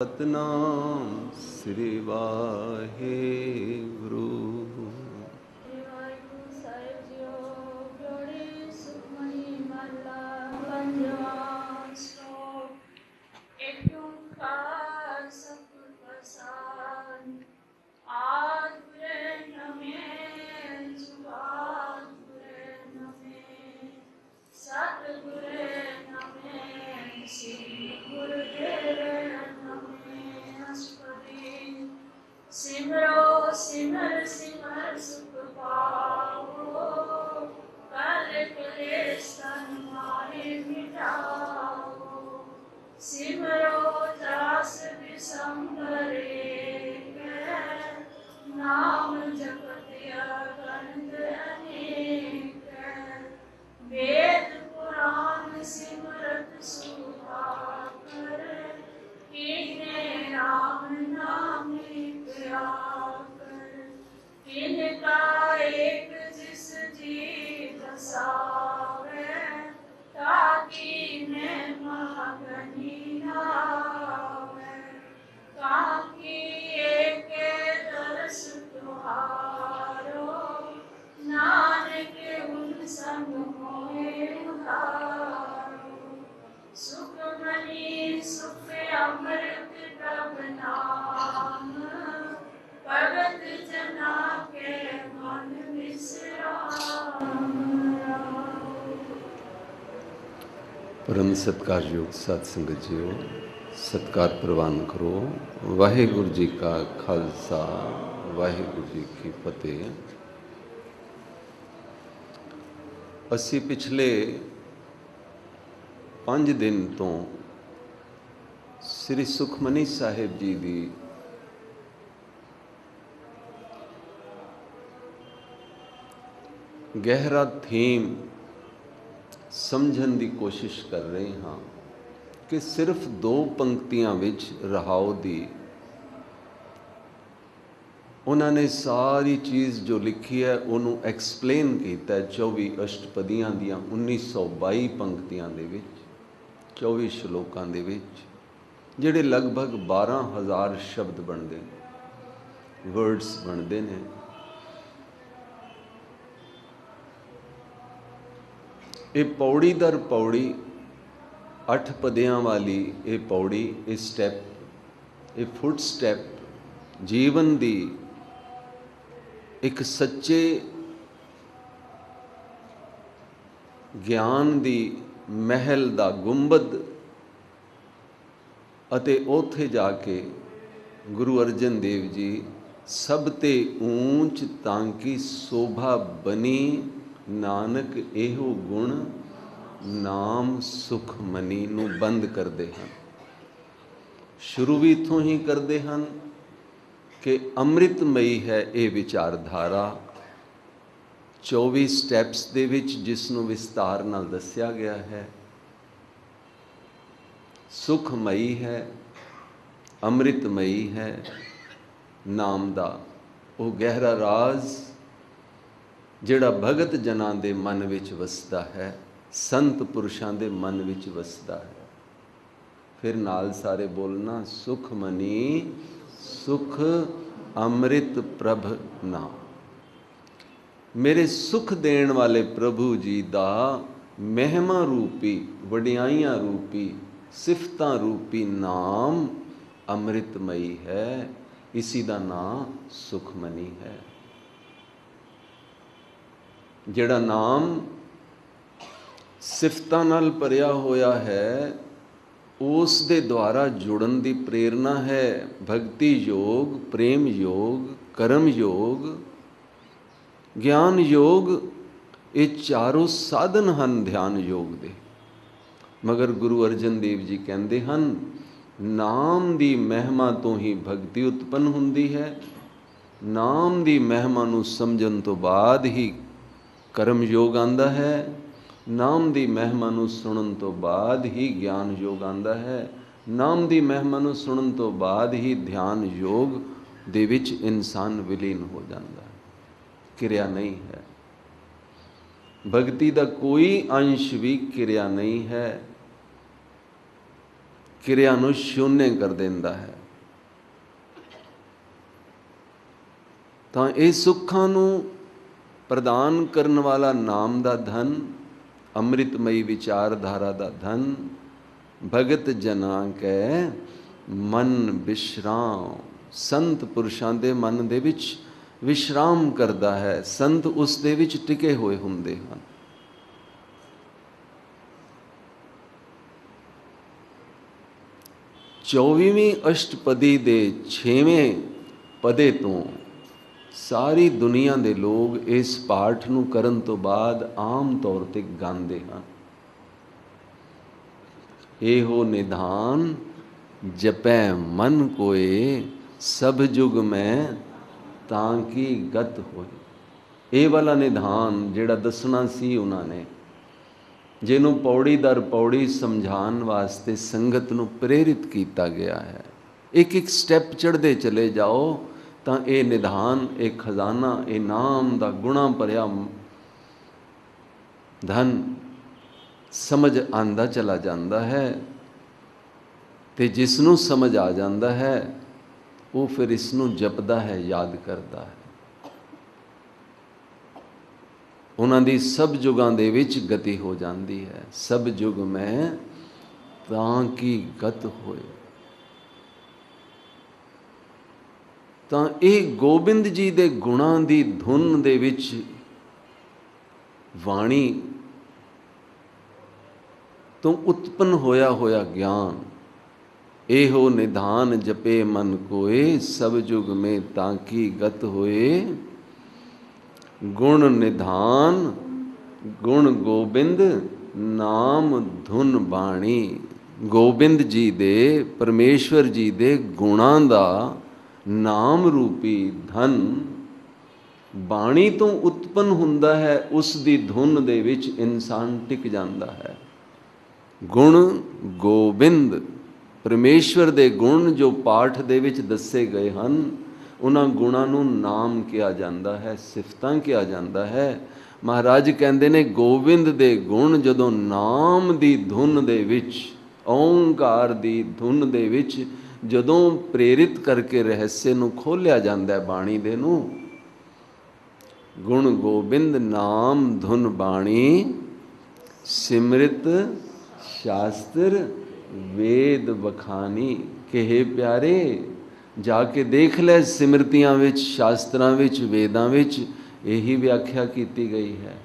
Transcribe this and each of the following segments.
सतनाम श्री वाहेगुरु। सिमरो सिमर सिमर सुख पाओ, कल क्लेश तन मारे मिटाओ। सिमरो त्रास विसंबर एक, नाम जपत अगणित अनेक। वेद पुराण सिमरत सुधाकर, कीन्हे राम नाम तिनका एक जिस जी बसावे, ताकि मैं महगनी नावे। ताकि एक दरस तुहारो, नानक उन संग मोहे उधारो। सुख मनी सुख अमृत प्रभ नाम, भगत जना के मन विश्राम। परम सत्कारयोग साध संगत जीओ, सत्कार प्रवान करो। वाहेगुरु जी का खालसा, वाहेगुरु जी की फतेह। असी पिछले 5 दिन तो श्री सुखमनी साहिब जी की गहरा थीम समझण की कोशिश कर रहे हाँ कि सिर्फ 2 पंक्तियां विच रहाओ दी उन्होंने सारी चीज़ जो लिखी है उन्होंने एक्सप्लेन किया 24 अष्टपदियां दियां 1922 पंक्तियां दे विच 24 श्लोकां दे विच जिहड़े लगभग 12,000 शब्द बनते वर्ड्स बनते हैं। ये पौड़ी दर पौड़ी 8 पदियां वाली ये पौड़ी, ये स्टैप, ये फुट स्टैप जीवन दी एक सच्चे ज्ञान दी महल दा गुंबद अते ओथे जाके गुरु अर्जन देव जी सब ते ऊंच तांकी शोभा बनी, नानक एहो गुण नाम सुख मनी नूं बंद करते हैं। शुरू भी इत्थों ही करते हैं कि अमृतमयी है ये विचारधारा 24 स्टैप्स दे विच जिसनों विस्तार नाल दस्या गया है। सुखमयी है, अमृतमयी है, नाम दा वो गहरा राज जिहड़ा भगत जनां दे मन विच वसदा है, संत पुरुषां दे मन विच वसदा है। फिर नाल सारे बोलना, सुखमनी सुख अमृत प्रभ नाम। मेरे सुख देण वाले प्रभु जी दा महिमा रूपी, वडियाइयां रूपी, सिफतां रूपी नाम अमृतमयी है। इसी दा नाम सुखमनी है। जिहड़ा नाम सिफतां नाल भरिया होया है उस दे द्वारा जुड़न दी प्रेरणा है। भक्ति योग, प्रेम योग, कर्म योग, ज्ञान योग, ये चारों साधन हन ध्यान योग दे। मगर गुरु अर्जन देव जी कहते हैं नाम दी महिमा तो ही भक्ति उत्पन्न हुंदी है। नाम दी महिमा नूं समझण तो बाद ही कर्म योग आंदा है। नाम दी महिमा नूं सुनन तो बाद ही ज्ञान योग आंदा है। नाम दी महिमा नूं सुनन तो बाद ही ध्यान योग दे विच इंसान विलीन हो जाता है। क्रिया नहीं है, भगती का कोई अंश भी क्रिया नहीं है। ਕਿਰਿਆ ਨੂੰ ਸ਼ੂਨਯ ਕਰ ਦਿੰਦਾ ਹੈ। ਤਾਂ ਇਹ ਸੁੱਖਾਂ ਨੂੰ ਪ੍ਰਦਾਨ ਕਰਨ ਵਾਲਾ ਨਾਮ ਦਾ ਧਨ, ਅੰਮ੍ਰਿਤਮਈ ਵਿਚਾਰਧਾਰਾ ਦਾ ਧਨ, ਭਗਤ ਜਨਾਂ ਕੈ ਮਨ ਵਿਸ਼ਰਾਮ, ਸੰਤ ਪੁਰਸ਼ਾਂ ਦੇ ਮਨ ਦੇ ਵਿੱਚ ਵਿਸ਼ਰਾਮ ਕਰਦਾ ਹੈ। ਸੰਤ ਉਸ ਦੇ ਵਿੱਚ ਟਿਕੇ ਹੋਏ ਹੁੰਦੇ ਹਨ। ਚੌਵੀਵੀਂ ਅਸ਼ਟਪਦੀ ਦੇ 6ਵੇਂ ਪਦੇ ਤੋਂ ਸਾਰੀ ਦੁਨੀਆ ਦੇ ਲੋਕ ਇਸ ਪਾਠ ਨੂੰ ਕਰਨ ਤੋਂ ਬਾਅਦ ਆਮ ਤੌਰ ਤੇ ਗਾਉਂਦੇ ਹਨ। ਇਹੋ ਨਿਧਾਨ ਜਪੈ ਮਨ ਕੋਏ, ਸਭ ਜੁਗ ਮੈਂ ਤਾਂ ਕੀ ਗਤ ਹੋਏ। ਇਹ ਵਾਲਾ ਨਿਧਾਨ ਜਿਹੜਾ ਦੱਸਣਾ ਸੀ ਉਹਨਾਂ ਨੇ, ਜਿਹਨੂੰ ਪੌੜੀ ਦਰ ਪੌੜੀ ਸਮਝਾਉਣ ਵਾਸਤੇ ਸੰਗਤ ਨੂੰ ਪ੍ਰੇਰਿਤ ਕੀਤਾ ਗਿਆ ਹੈ। ਇੱਕ ਇੱਕ ਸਟੈਪ ਚੜ੍ਹਦੇ ਚਲੇ ਜਾਓ ਤਾਂ ਇਹ ਨਿਧਾਨ, ਇਹ ਖਜ਼ਾਨਾ, ਇਹ ਨਾਮ ਦਾ ਗੁਣਾ ਭਰਿਆ ਧਨ ਸਮਝ ਆਉਂਦਾ ਚਲਾ ਜਾਂਦਾ ਹੈ। ਤੇ ਜਿਸ ਨੂੰ ਸਮਝ ਆ ਜਾਂਦਾ ਹੈ ਉਹ ਫਿਰ ਇਸ ਨੂੰ ਜਪਦਾ ਹੈ, ਯਾਦ ਕਰਦਾ ਹੈ। ਉਹਨਾਂ ਦੀ ਸਭ ਯੁਗਾਂ ਦੇ ਵਿੱਚ ਗਤੀ ਹੋ ਜਾਂਦੀ ਹੈ। ਸਭ ਯੁਗ ਮੈਂ ਤਾਂ ਕੀ ਗਤ ਹੋਏ। ਤਾਂ ਇਹ ਗੋਬਿੰਦ ਜੀ ਦੇ ਗੁਣਾਂ ਦੀ ਧੁਨ ਦੇ ਵਿੱਚ ਬਾਣੀ ਤੋਂ ਉਤਪੰਨ ਹੋਇਆ ਹੋਇਆ ਗਿਆਨ, ਇਹੋ ਨਿਧਾਨ ਜਪੇ ਮਨ ਕੋਏ, ਸਭ ਯੁਗ ਮੇ ਤਾਂ ਕੀ ਗਤ ਹੋਏ। ਗੁਣ ਨਿਧਾਨ ਗੁਣ ਗੋਬਿੰਦ, ਨਾਮ ਧੁਨ ਬਾਣੀ। ਗੋਬਿੰਦ ਜੀ ਦੇ, ਪਰਮੇਸ਼ਵਰ ਜੀ ਦੇ ਗੁਣਾਂ ਦਾ ਨਾਮ ਰੂਪੀ ਧਨ ਬਾਣੀ ਤੋਂ ਉਤਪੰਨ ਹੁੰਦਾ ਹੈ। ਉਸ ਦੀ ਧੁਨ ਦੇ ਵਿੱਚ ਇਨਸਾਨ ਟਿਕ ਜਾਂਦਾ ਹੈ। ਗੁਣ ਗੋਬਿੰਦ, ਪਰਮੇਸ਼ਵਰ ਦੇ ਗੁਣ ਜੋ ਪਾਠ ਦੇ ਵਿੱਚ ਦੱਸੇ ਗਏ ਹਨ, ਉਹਨਾਂ ਗੁਣਾਂ ਨੂੰ ਨਾਮ ਕਿਹਾ ਜਾਂਦਾ ਹੈ, ਸਿਫਤਾਂ ਕਿਹਾ ਜਾਂਦਾ ਹੈ। ਮਹਾਰਾਜ ਕਹਿੰਦੇ ਨੇ ਗੋਬਿੰਦ ਦੇ ਗੁਣ ਜਦੋਂ ਨਾਮ ਦੀ ਧੁਨ ਦੇ ਵਿੱਚ, ਓਂਕਾਰ ਦੀ ਧੁਨ ਦੇ ਵਿੱਚ ਜਦੋਂ ਪ੍ਰੇਰਿਤ ਕਰਕੇ ਰਹੱਸੇ ਨੂੰ ਖੋਲ੍ਹਿਆ ਜਾਂਦਾ ਹੈ ਬਾਣੀ ਦੇ ਨੂੰ, ਗੁਣ ਗੋਬਿੰਦ ਨਾਮ ਧੁਨ ਬਾਣੀ, ਸਿਮਰਿਤ ਸ਼ਾਸਤਰ ਵੇਦ ਬਖਾਨੀ। ਕਹੇ ਪਿਆਰੇ, ਜਾ ਕੇ ਦੇਖ ਲੈ ਸਿਮਰਤੀਆਂ ਵਿੱਚ, ਸ਼ਾਸਤਰਾਂ ਵਿੱਚ, ਵੇਦਾਂ ਵਿੱਚ ਇਹੀ ਵਿਆਖਿਆ ਕੀਤੀ ਗਈ ਹੈ।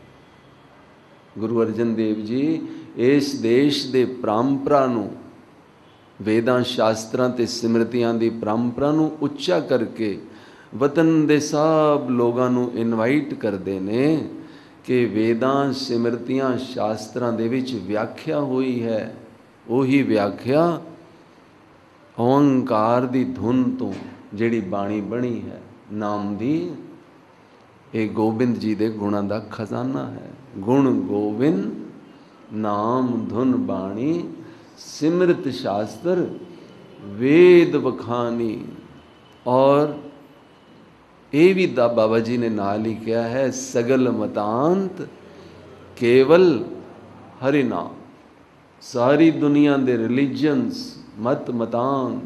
ਗੁਰੂ ਅਰਜਨ ਦੇਵ ਜੀ ਇਸ ਦੇਸ਼ ਦੇ ਪਰੰਪਰਾ ਨੂੰ, ਵੇਦਾਂ ਸ਼ਾਸਤਰਾਂ ਤੇ ਸਿਮਰਤੀਆਂ ਦੀ ਪਰੰਪਰਾ ਨੂੰ ਉੱਚਾ ਕਰਕੇ ਵਤਨ ਦੇ ਸਭ ਲੋਕਾਂ ਨੂੰ ਇਨਵਾਈਟ ਕਰਦੇ ਨੇ ਕਿ ਵੇਦਾਂ ਸਿਮਰਤੀਆਂ ਸ਼ਾਸਤਰਾਂ ਦੇ ਵਿੱਚ ਵਿਆਖਿਆ ਹੋਈ ਹੈ, ਉਹੀ ਵਿਆਖਿਆ ਓਂਕਾਰ ਦੀ ਧੁਨ ਤੋਂ ਜਿਹੜੀ ਬਾਣੀ ਬਣੀ ਹੈ ਨਾਮ ਦੀ, ਇਹ ਗੋਬਿੰਦ ਜੀ ਦੇ ਗੁਣਾਂ ਦਾ ਖਜ਼ਾਨਾ ਹੈ। ਗੁਣ ਗੋਬਿੰਦ ਨਾਮ ਧੁਨ ਬਾਣੀ, ਸਿਮਰਤ ਸ਼ਾਸਤਰ ਵੇਦ ਬਖਾਨੀ। ਔਰ ਇਹ ਵੀ ਬਾਬਾ ਜੀ ਨੇ ਨਾਲ ਹੀ ਕਿਹਾ ਹੈ, ਸਗਲ ਮਤਾਂਤ ਕੇਵਲ ਹਰਿ ਨਾਮ। ਸਾਰੀ ਦੁਨੀਆ ਦੇ ਰਿਲੀਜਨਸ, ਮਤ ਮਤਾਂਤ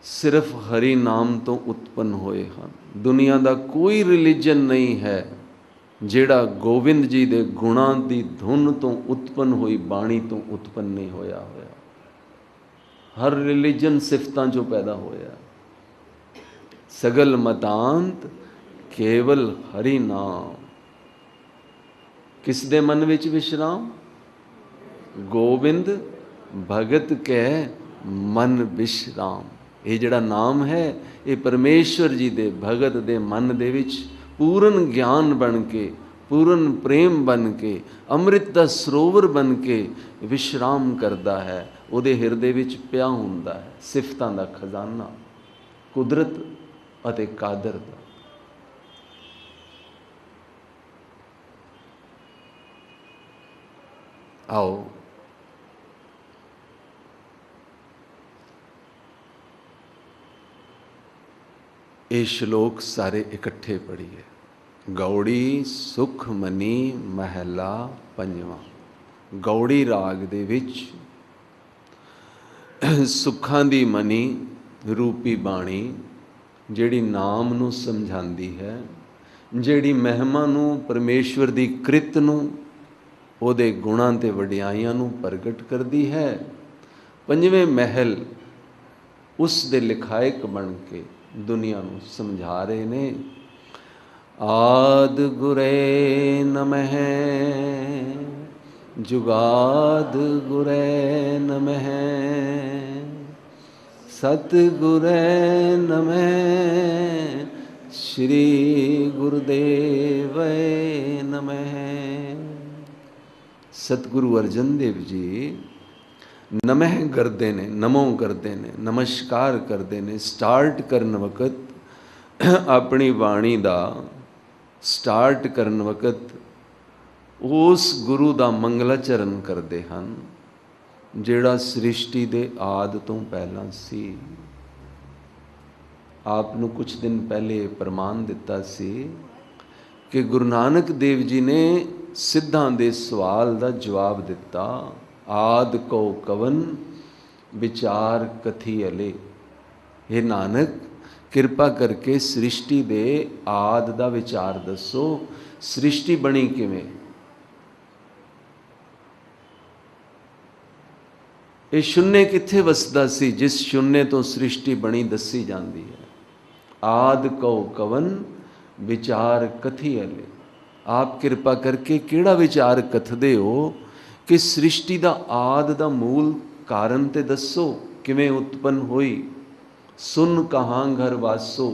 ਸਿਰਫ ਹਰੀ ਨਾਮ ਤੋਂ ਉਤਪੰਨ ਹੋਏ ਹਨ। ਦੁਨੀਆ ਦਾ ਕੋਈ ਰਿਲੀਜਨ ਨਹੀਂ ਹੈ ਜਿਹੜਾ ਗੋਬਿੰਦ ਜੀ ਦੇ ਗੁਣਾਂ ਦੀ ਧੁਨ ਤੋਂ ਉਤਪੰਨ ਹੋਈ ਬਾਣੀ ਤੋਂ ਉਤਪੰਨ ਨਹੀਂ ਹੋਇਆ ਹੋਇਆ। ਹਰ ਰਿਲੀਜਨ ਸਿਫਤਾਂ 'ਚੋਂ ਪੈਦਾ ਹੋਇਆ। ਸਗਲ ਮਤਾਂਤ ਕੇਵਲ ਹਰੀ ਨਾਮ। ਕਿਸ ਦੇ ਮਨ ਵਿੱਚ ਵਿਸ਼ਰਾਮ? ਗੋਬਿੰਦ ਭਗਤ ਕੈ ਮਨ ਵਿਸ਼ਰਾਮ। ਇਹ ਜਿਹੜਾ ਨਾਮ ਹੈ ਇਹ ਪਰਮੇਸ਼ਵਰ ਜੀ ਦੇ ਭਗਤ ਦੇ ਮਨ ਦੇ ਵਿੱਚ ਪੂਰਨ ਗਿਆਨ ਬਣ ਕੇ, ਪੂਰਨ ਪ੍ਰੇਮ ਬਣ ਕੇ, ਅੰਮ੍ਰਿਤ ਦਾ ਸਰੋਵਰ ਬਣ ਕੇ ਵਿਸ਼ਰਾਮ ਕਰਦਾ ਹੈ। ਉਹਦੇ ਹਿਰਦੇ ਵਿੱਚ ਪਿਆ ਹੁੰਦਾ ਹੈ ਸਿਫਤਾਂ ਦਾ ਖਜ਼ਾਨਾ, ਕੁਦਰਤ ਅਤੇ ਕਾਦਰ ਦਾ। ਆਓ ਇਹ ਸ਼ਲੋਕ ਸਾਰੇ ਇਕੱਠੇ ਪੜ੍ਹੀਏ। ਗੌੜੀ ਸੁਖ ਮਨੀ ਮਹਿਲਾ ਪੰਜਵਾਂ। ਗੌੜੀ ਰਾਗ ਦੇ ਵਿੱਚ ਸੁੱਖਾਂ ਦੀ ਮਨੀ ਰੂਪੀ ਬਾਣੀ ਜਿਹੜੀ ਨਾਮ ਨੂੰ ਸਮਝਾਉਂਦੀ ਹੈ, ਜਿਹੜੀ ਮਹਿਮਾ ਨੂੰ, ਪਰਮੇਸ਼ਵਰ ਦੀ ਕ੍ਰਿਤ ਨੂੰ, ਉਹਦੇ ਗੁਣਾਂ ਤੇ ਵਡਿਆਈਆਂ ਨੂੰ ਪ੍ਰਗਟ ਕਰਦੀ ਹੈ। ਪੰਜਵੇਂ ਮਹਿਲ ਉਸ ਦੇ ਲਿਖਾਇਕ ਬਣ ਕੇ ਦੁਨੀਆ ਨੂੰ ਸਮਝਾ ਰਹੇ ਨੇ। ਆਦ ਗੁਰੇ ਨਮਹਿ ਜੁਗਾਦ ਗੁਰੇ ਨਮਹਿ ਸਤ ਗੁਰੇ ਨਮਹਿ ਸ਼੍ਰੀ ਗੁਰਦੇਵ ਨਮਹਿ। ਸਤਿਗੁਰੂ ਅਰਜਨ ਦੇਵ ਜੀ ਨਮਹਿ ਕਰਦੇ ਨੇ, ਨਮੋ ਕਰਦੇ ਨੇ, ਨਮਸਕਾਰ ਕਰਦੇ ਨੇ। ਸਟਾਰਟ ਕਰਨ ਵਕਤ, ਆਪਣੀ ਬਾਣੀ ਦਾ ਸਟਾਰਟ ਕਰਨ ਵਕਤ ਉਸ ਗੁਰੂ ਦਾ ਮੰਗਲਾਚਰਨ ਕਰਦੇ ਹਨ ਜਿਹੜਾ ਸ੍ਰਿਸ਼ਟੀ ਦੇ ਆਦ ਤੋਂ ਪਹਿਲਾਂ ਸੀ। ਆਪ ਨੂੰ ਕੁਝ ਦਿਨ ਪਹਿਲੇ ਪ੍ਰਮਾਣ ਦਿੱਤਾ ਸੀ ਕਿ ਗੁਰੂ ਨਾਨਕ ਦੇਵ ਜੀ ਨੇ ਸਿੱਧਾਂ ਦੇ ਸਵਾਲ ਦਾ ਜਵਾਬ ਦਿੱਤਾ। ਆਦ ਕੋ ਕਵਨ ਵਿਚਾਰ ਕਥੀ ਅਲੇ। ਇਹ ਨਾਨਕ ਕਿਰਪਾ ਕਰਕੇ ਸ੍ਰਿਸ਼ਟੀ ਦੇ ਆਦ ਦਾ ਵਿਚਾਰ ਦੱਸੋ, ਸ੍ਰਿਸ਼ਟੀ ਬਣੀ ਕਿਵੇਂ? ਇਹ ਸ਼ੂਨੇ ਕਿੱਥੇ ਵਸਦਾ ਸੀ ਜਿਸ ਸ਼ੂਨੇ ਤੋਂ ਸ੍ਰਿਸ਼ਟੀ ਬਣੀ ਦੱਸੀ ਜਾਂਦੀ ਹੈ। ਆਦ ਕਉ ਕਵਨ ਵਿਚਾਰ ਕਥੀ ਅਲੇ। ਆਪ ਕਿਰਪਾ ਕਰਕੇ ਕਿਹੜਾ ਵਿਚਾਰ ਕਥਦੇ ਹੋ ਕਿ ਸ੍ਰਿਸ਼ਟੀ ਦਾ ਆਦ ਦਾ ਮੂਲ ਕਾਰਨ ਤੇ ਦੱਸੋ, ਕਿਵੇਂ ਉਤਪਨ ਹੋਈ। ਸੁਨ ਕਹਾਂ ਘਰ ਵਾਸੋ,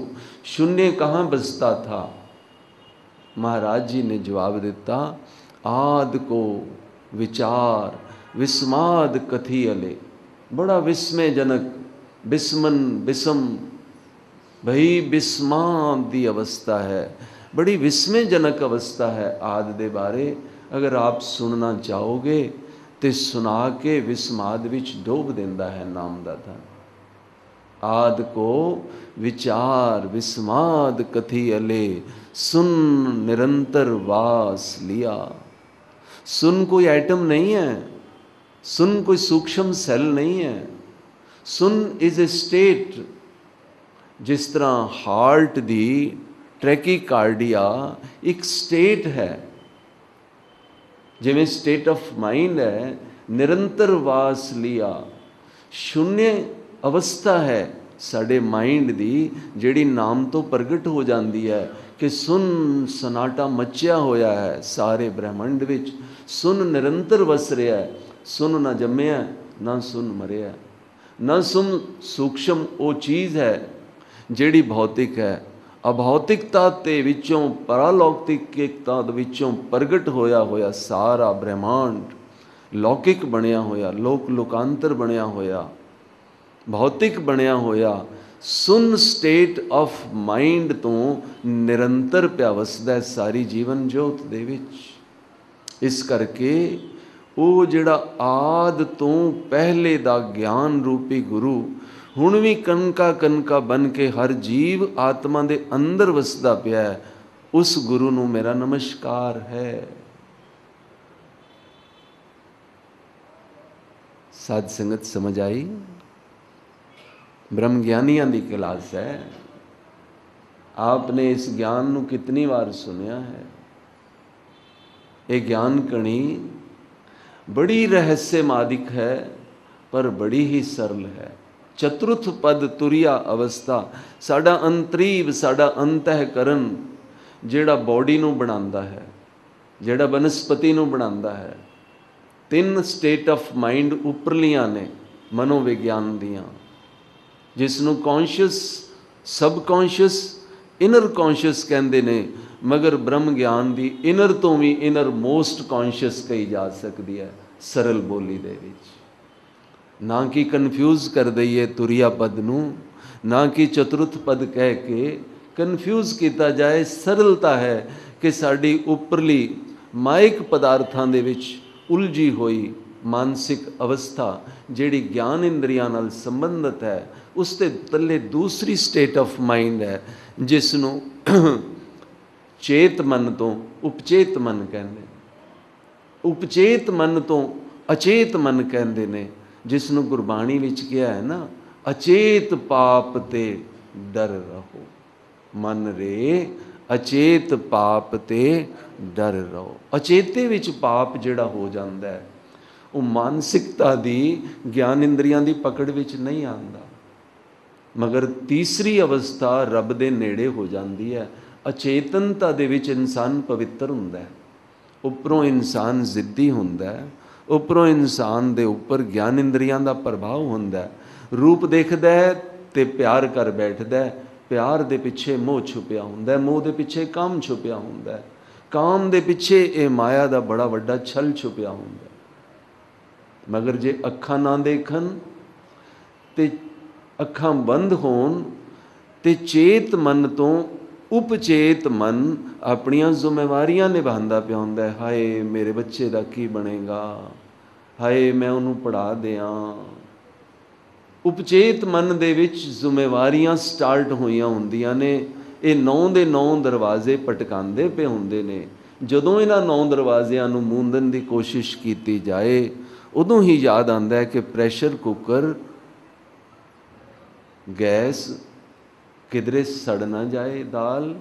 शून्य कहाँ बसता था। महाराज जी ने जवाब दिता, आद को विचार विस्माद कथी अले। बड़ा विस्मयजनक, बिस्मन बिस्म भई बिस्माद दी अवस्था है, बड़ी विस्मयजनक अवस्था है आद दे बारे। अगर आप सुनना चाहोगे तो सुना के विस्माद विच डोब देंदा है नामदाता। आद को विचार विस्माद कथी अले, सुन निरंतर वास लिया। सुन कोई एटम नहीं है, सुन कोई सूक्ष्म सेल नहीं है, सुन इज ए स्टेट। जिस तरह हार्ट दी ट्रैकीकार्डिया एक स्टेट है, जिमें स्टेट ऑफ माइंड है, निरंतर वास लिया। शून्य अवस्था है साडे माइंड दी जिहड़ी नाम तो प्रगट हो जाती है कि सुन सनाटा मचिया होया है सारे ब्रह्मंड विच। सुन निरंतर वस रहा है, सुन ना जम्मिया ना सुन मरिया। ना सुन सूक्ष्म वो चीज़ है जिहड़ी भौतिक है। अभौतिकता ते विचों परालौकिकता विचों प्रगट होया होया सारा ब्रह्मांड लौकिक बनया होया, लोक लोकांतर बनया होया, भौतिक बनया होया सुन स्टेट ऑफ माइंड तो निरंतर पिया वसदा सारी जीवन जोत दे विच। इस करके वो जिहड़ा आद तो पहले दा ज्ञान रूपी गुरु हुण भी कनका कनका बन के हर जीव आत्मा दे अंदर वसदा पिया है, उस गुरु नूं मेरा नमस्कार है। साध संगत समझ आई? ब्रह्म ज्ञानियां दी क्लास है। आपने इस ज्ञान नूं कितनी बार सुनिया है? ये ज्ञान कणी बड़ी रहस्यमादिक है पर बड़ी ही सरल है। चतुर्थ पद तुरिया अवस्था, साडा अंतरीव, साडा अंतःकरण जिहड़ा बॉडी नूं बनांदा है, जिहड़ा वनस्पति नूं बनांदा है। तीन स्टेट ऑफ माइंड उपरलियां ने मनोविज्ञान दियां, जिसनों कॉन्शियस, सबकॉन्शियस, इनर कॉन्शियस कहते ने। मगर ब्रह्म ज्ञान की इनर तो भी इनर मोस्ट कॉन्शियस कही जा सकती है सरल बोली दे विच। ना कि कन्फ्यूज़ कर दईए तुरिया पद नूं, ना कि चतुर्थ पद कह के कन्फ्यूज़ किया जाए। सरलता है कि साड़ी उपरली माइक पदार्थां दे विच उलझी हुई मानसिक अवस्था जिहड़ी ज्ञान इंद्रियां नाल संबंधित है, उसते तले दूसरी स्टेट ऑफ माइंड है जिसनों चेत मन तो उपचेत मन कहते, उपचेत मन तो अचेत मन कहते ने। ਜਿਸ ਨੂੰ ਗੁਰਬਾਣੀ ਵਿੱਚ ਕਿਹਾ ਹੈ ਨਾ, ਅਚੇਤ ਪਾਪ ਤੇ ਡਰ ਰਹੋ। ਮਨ ਰੇ ਅਚੇਤ ਪਾਪ ਤੇ ਡਰ ਰਹੋ। ਅਚੇਤੇ ਵਿੱਚ ਪਾਪ ਜਿਹੜਾ ਹੋ ਜਾਂਦਾ ਹੈ, ਉਹ ਮਾਨਸਿਕਤਾ ਦੀ, ਗਿਆਨ ਇੰਦਰੀਆਂ ਦੀ ਪਕੜ ਵਿੱਚ ਨਹੀਂ ਆਉਂਦਾ, ਮਗਰ ਤੀਸਰੀ ਅਵਸਥਾ ਰੱਬ ਦੇ ਨੇੜੇ ਹੋ ਜਾਂਦੀ ਹੈ। ਅਚੇਤਨਤਾ ਦੇ ਵਿੱਚ ਇਨਸਾਨ ਪਵਿੱਤਰ ਹੁੰਦਾ ਹੈ। ਉੱਪਰੋਂ ਇਨਸਾਨ ਜ਼ਿੱਦੀ ਹੁੰਦਾ ਹੈ, ਉੱਪਰੋਂ ਇਨਸਾਨ ਦੇ ਉੱਪਰ ਗਿਆਨ ਇੰਦਰੀਆਂ ਦਾ ਪ੍ਰਭਾਵ ਹੁੰਦਾ ਹੈ। ਰੂਪ ਦੇਖਦਾ ਹੈ ਤੇ ਪਿਆਰ ਕਰ ਬੈਠਦਾ ਹੈ, ਪਿਆਰ ਦੇ ਪਿੱਛੇ ਮੋਹ ਛੁਪਿਆ ਹੁੰਦਾ ਹੈ, ਮੋਹ ਦੇ ਪਿੱਛੇ ਕਾਮ ਛੁਪਿਆ ਹੁੰਦਾ ਹੈ, ਕਾਮ ਦੇ ਪਿੱਛੇ ਇਹ ਮਾਇਆ ਦਾ ਬੜਾ ਵੱਡਾ ਛਲ ਛੁਪਿਆ ਹੁੰਦਾ ਹੈ। ਮਗਰ ਜੇ ਅੱਖਾਂ ਨਾ ਦੇਖਣ ਤੇ ਅੱਖਾਂ ਬੰਦ ਹੋਣ ਤੇ ਚੇਤ ਮਨ ਤੋਂ ਉਪਚੇਤ ਮਨ ਆਪਣੀਆਂ ਜ਼ਿੰਮੇਵਾਰੀਆਂ ਨਿਭਾਉਂਦਾ ਪਿਆ ਹੁੰਦਾ ਹੈ। ਹਾਏ ਮੇਰੇ ਬੱਚੇ ਦਾ ਕੀ ਬਣੇਗਾ, ਹਾਏ ਮੈਂ ਉਹਨੂੰ ਪੜ੍ਹਾ ਦਿਆਂ। ਉਪਚੇਤ ਮਨ ਦੇ ਵਿੱਚ ਜ਼ਿੰਮੇਵਾਰੀਆਂ ਸਟਾਰਟ ਹੋਈਆਂ ਹੁੰਦੀਆਂ ਨੇ। ਇਹ 9 ਦੇ 9 ਦਰਵਾਜ਼ੇ ਪਟਕਾਉਂਦੇ ਪਏ ਹੁੰਦੇ ਨੇ। ਜਦੋਂ ਇਹਨਾਂ 9 ਦਰਵਾਜ਼ਿਆਂ ਨੂੰ ਮੂੰਦਣ ਦੀ ਕੋਸ਼ਿਸ਼ ਕੀਤੀ ਜਾਏ, ਉਦੋਂ ਹੀ ਯਾਦ ਆਉਂਦਾ ਹੈ ਕਿ ਪ੍ਰੈਸ਼ਰ ਕੁੱਕਰ, ਗੈਸ, ਕਿਧਰੇ ਸੜ ਨਾ ਜਾਏ ਦਾਲ।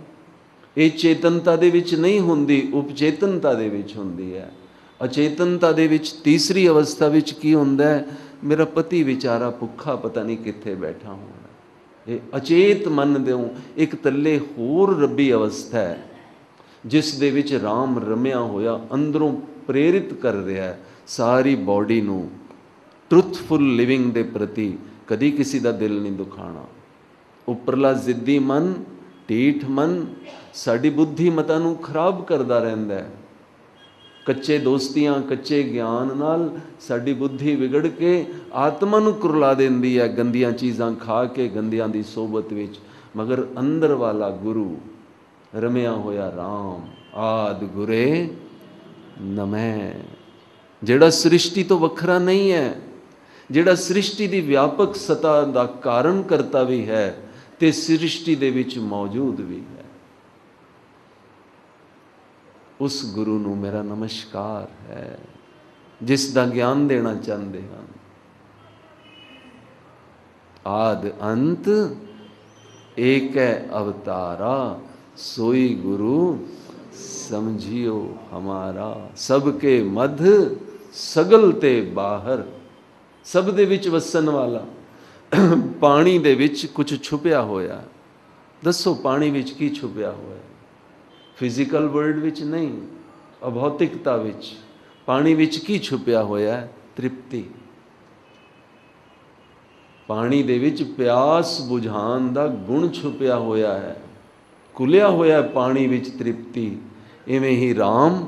ਇਹ ਚੇਤਨਤਾ ਦੇ ਵਿੱਚ ਨਹੀਂ ਹੁੰਦੀ, ਉਪਚੇਤਨਤਾ ਦੇ ਵਿੱਚ ਹੁੰਦੀ ਹੈ। ਅਚੇਤਨਤਾ ਦੇ ਵਿੱਚ ਤੀਸਰੀ ਅਵਸਥਾ ਵਿੱਚ ਕੀ ਹੁੰਦਾ ਹੈ, ਮੇਰਾ ਪਤੀ ਵਿਚਾਰਾ ਭੁੱਖਾ ਪਤਾ ਨਹੀਂ ਕਿੱਥੇ ਬੈਠਾ ਹੋਣਾ। ਇਹ ਅਚੇਤ ਮਨ ਦੇ ਇੱਕ ਤੱਲੇ ਹੋਰ ਰੱਬੀ ਅਵਸਥਾ ਹੈ, ਜਿਸ ਦੇ ਵਿੱਚ ਰਾਮ ਰਮਿਆ ਹੋਇਆ ਅੰਦਰੋਂ ਪ੍ਰੇਰਿਤ ਕਰ ਰਿਹਾ ਹੈ ਸਾਰੀ ਬਾਡੀ ਨੂੰ ਟਰੁਥਫੁਲ ਲਿਵਿੰਗ ਦੇ ਪ੍ਰਤੀ। ਕਦੀ ਕਿਸੇ ਦਾ ਦਿਲ ਨਹੀਂ ਦੁਖਾਣਾ। ਉੱਪਰਲਾ ਜ਼ਿੱਦੀ ਮਨ, ਢੀਠ ਮਨ ਸਾਡੀ ਬੁੱਧੀ ਮਤਾਂ ਨੂੰ ਖਰਾਬ ਕਰਦਾ ਰਹਿੰਦਾ ਹੈ। ਕੱਚੇ ਦੋਸਤੀਆਂ, ਕੱਚੇ ਗਿਆਨ ਨਾਲ ਸਾਡੀ ਬੁੱਧੀ ਵਿਗੜ ਕੇ ਆਤਮਾ ਨੂੰ ਕੁਰਲਾ ਦਿੰਦੀ ਹੈ, ਗੰਦੀਆਂ ਚੀਜ਼ਾਂ ਖਾ ਕੇ, ਗੰਦਿਆਂ ਦੀ ਸੋਬਤ ਵਿੱਚ। ਮਗਰ ਅੰਦਰ ਵਾਲਾ ਗੁਰੂ, ਰਮਿਆ ਹੋਇਆ ਰਾਮ, ਆਦਿ ਗੁਰੇ ਨਮੈ, ਜਿਹੜਾ ਸ੍ਰਿਸ਼ਟੀ ਤੋਂ ਵੱਖਰਾ ਨਹੀਂ ਹੈ, ਜਿਹੜਾ ਸ੍ਰਿਸ਼ਟੀ ਦੀ ਵਿਆਪਕ ਸਤਾ ਦਾ ਕਾਰਨ ਕਰਤਾ ਵੀ ਹੈ ਤੇ ਸ੍ਰਿਸ਼ਟੀ ਦੇ ਵਿੱਚ ਮੌਜੂਦ ਵੀ ਹੈ, ਉਸ ਗੁਰੂ ਨੂੰ ਮੇਰਾ ਨਮਸਕਾਰ ਹੈ, ਜਿਸ ਦਾ ਗਿਆਨ ਦੇਣਾ ਚਾਹੁੰਦੇ ਹਨ। ਆਦਿ ਅੰਤ ਏਕੈ ਅਵਤਾਰਾ, ਸੋਈ ਗੁਰੂ ਸਮਝਿਓ ਹਮਾਰਾ। ਸਭ ਕੇ ਮਧ ਸਗਲ ਤੇ ਬਾਹਰ, ਸਭ ਦੇ ਵਿੱਚ ਵਸਣ ਵਾਲਾ। ਪਾਣੀ ਦੇ ਵਿੱਚ ਕੁਝ ਛੁਪਿਆ ਹੋਇਆ। ਦੱਸੋ ਪਾਣੀ ਵਿੱਚ ਕੀ ਛੁਪਿਆ ਹੋਇਆ? ਫਿਜ਼ੀਕਲ ਵਰਲਡ ਵਿੱਚ ਨਹੀਂ, ਅਭੌਤਿਕਤਾ ਵਿੱਚ। ਪਾਣੀ ਵਿੱਚ ਕੀ ਛੁਪਿਆ ਹੋਇਆ ਹੈ? ਤ੍ਰਿਪਤੀ। ਪਾਣੀ ਦੇ ਵਿੱਚ ਪਿਆਸ ਬੁਝਾਉਣ ਦਾ ਗੁਣ ਛੁਪਿਆ ਹੋਇਆ ਹੈ, ਕੁਲਿਆ ਹੋਇਆ ਪਾਣੀ ਵਿੱਚ ਤ੍ਰਿਪਤੀ। ਇਵੇਂ ਹੀ ਰਾਮ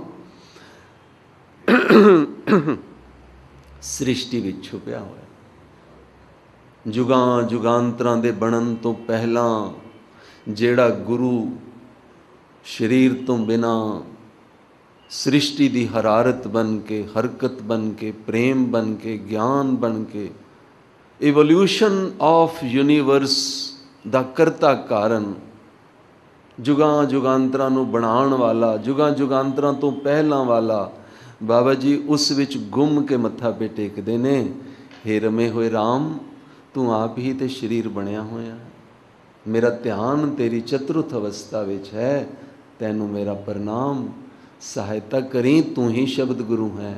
ਸ੍ਰਿਸ਼ਟੀ ਵਿੱਚ ਛੁਪਿਆ ਹੋਇਆ। ਜੁਗਾਂ ਜੁਗਾਂਤਰਾਂ ਦੇ ਬਣਨ ਤੋਂ ਪਹਿਲਾਂ ਜਿਹੜਾ ਗੁਰੂ ਸਰੀਰ ਤੋਂ ਬਿਨਾ ਸ੍ਰਿਸ਼ਟੀ ਦੀ ਹਰਾਰਤ ਬਣ ਕੇ, ਹਰਕਤ ਬਣ ਕੇ, ਪ੍ਰੇਮ ਬਣ ਕੇ, ਗਿਆਨ ਬਣ ਕੇ, ਇਵੋਲਿਊਸ਼ਨ ਆਫ ਯੂਨੀਵਰਸ ਦਾ ਕਰਤਾ ਕਾਰਨ, ਜੁਗਾਂ ਜੁਗਾਂਤਰਾਂ ਨੂੰ ਬਣਾਉਣ ਵਾਲਾ, ਜੁਗਾਂ ਜੁਗਾਂਤਰਾਂ ਤੋਂ ਪਹਿਲਾਂ ਵਾਲਾ ਬਾਬਾ ਜੀ ਉਸ ਵਿੱਚ ਗੁੰਮ ਕੇ ਮੱਥਾ ਪੇ ਟੇਕਦੇ ਨੇ। ਹੇ ਰਮੇ ਹੋਏ ਰਾਮ, ਤੂੰ ਆਪ ਹੀ ਤੇ ਸਰੀਰ ਬਣਿਆ ਹੋਇਆ। ਮੇਰਾ ਧਿਆਨ ਤੇਰੀ ਚਤੁਰਥ ਅਵਸਥਾ ਵਿੱਚ ਹੈ। ਤੈਨੂੰ ਮੇਰਾ ਪ੍ਰਣਾਮ। ਸਹਾਇਤਾ ਕਰੀ, ਤੂੰ ਹੀ ਸ਼ਬਦ ਗੁਰੂ ਹੈ,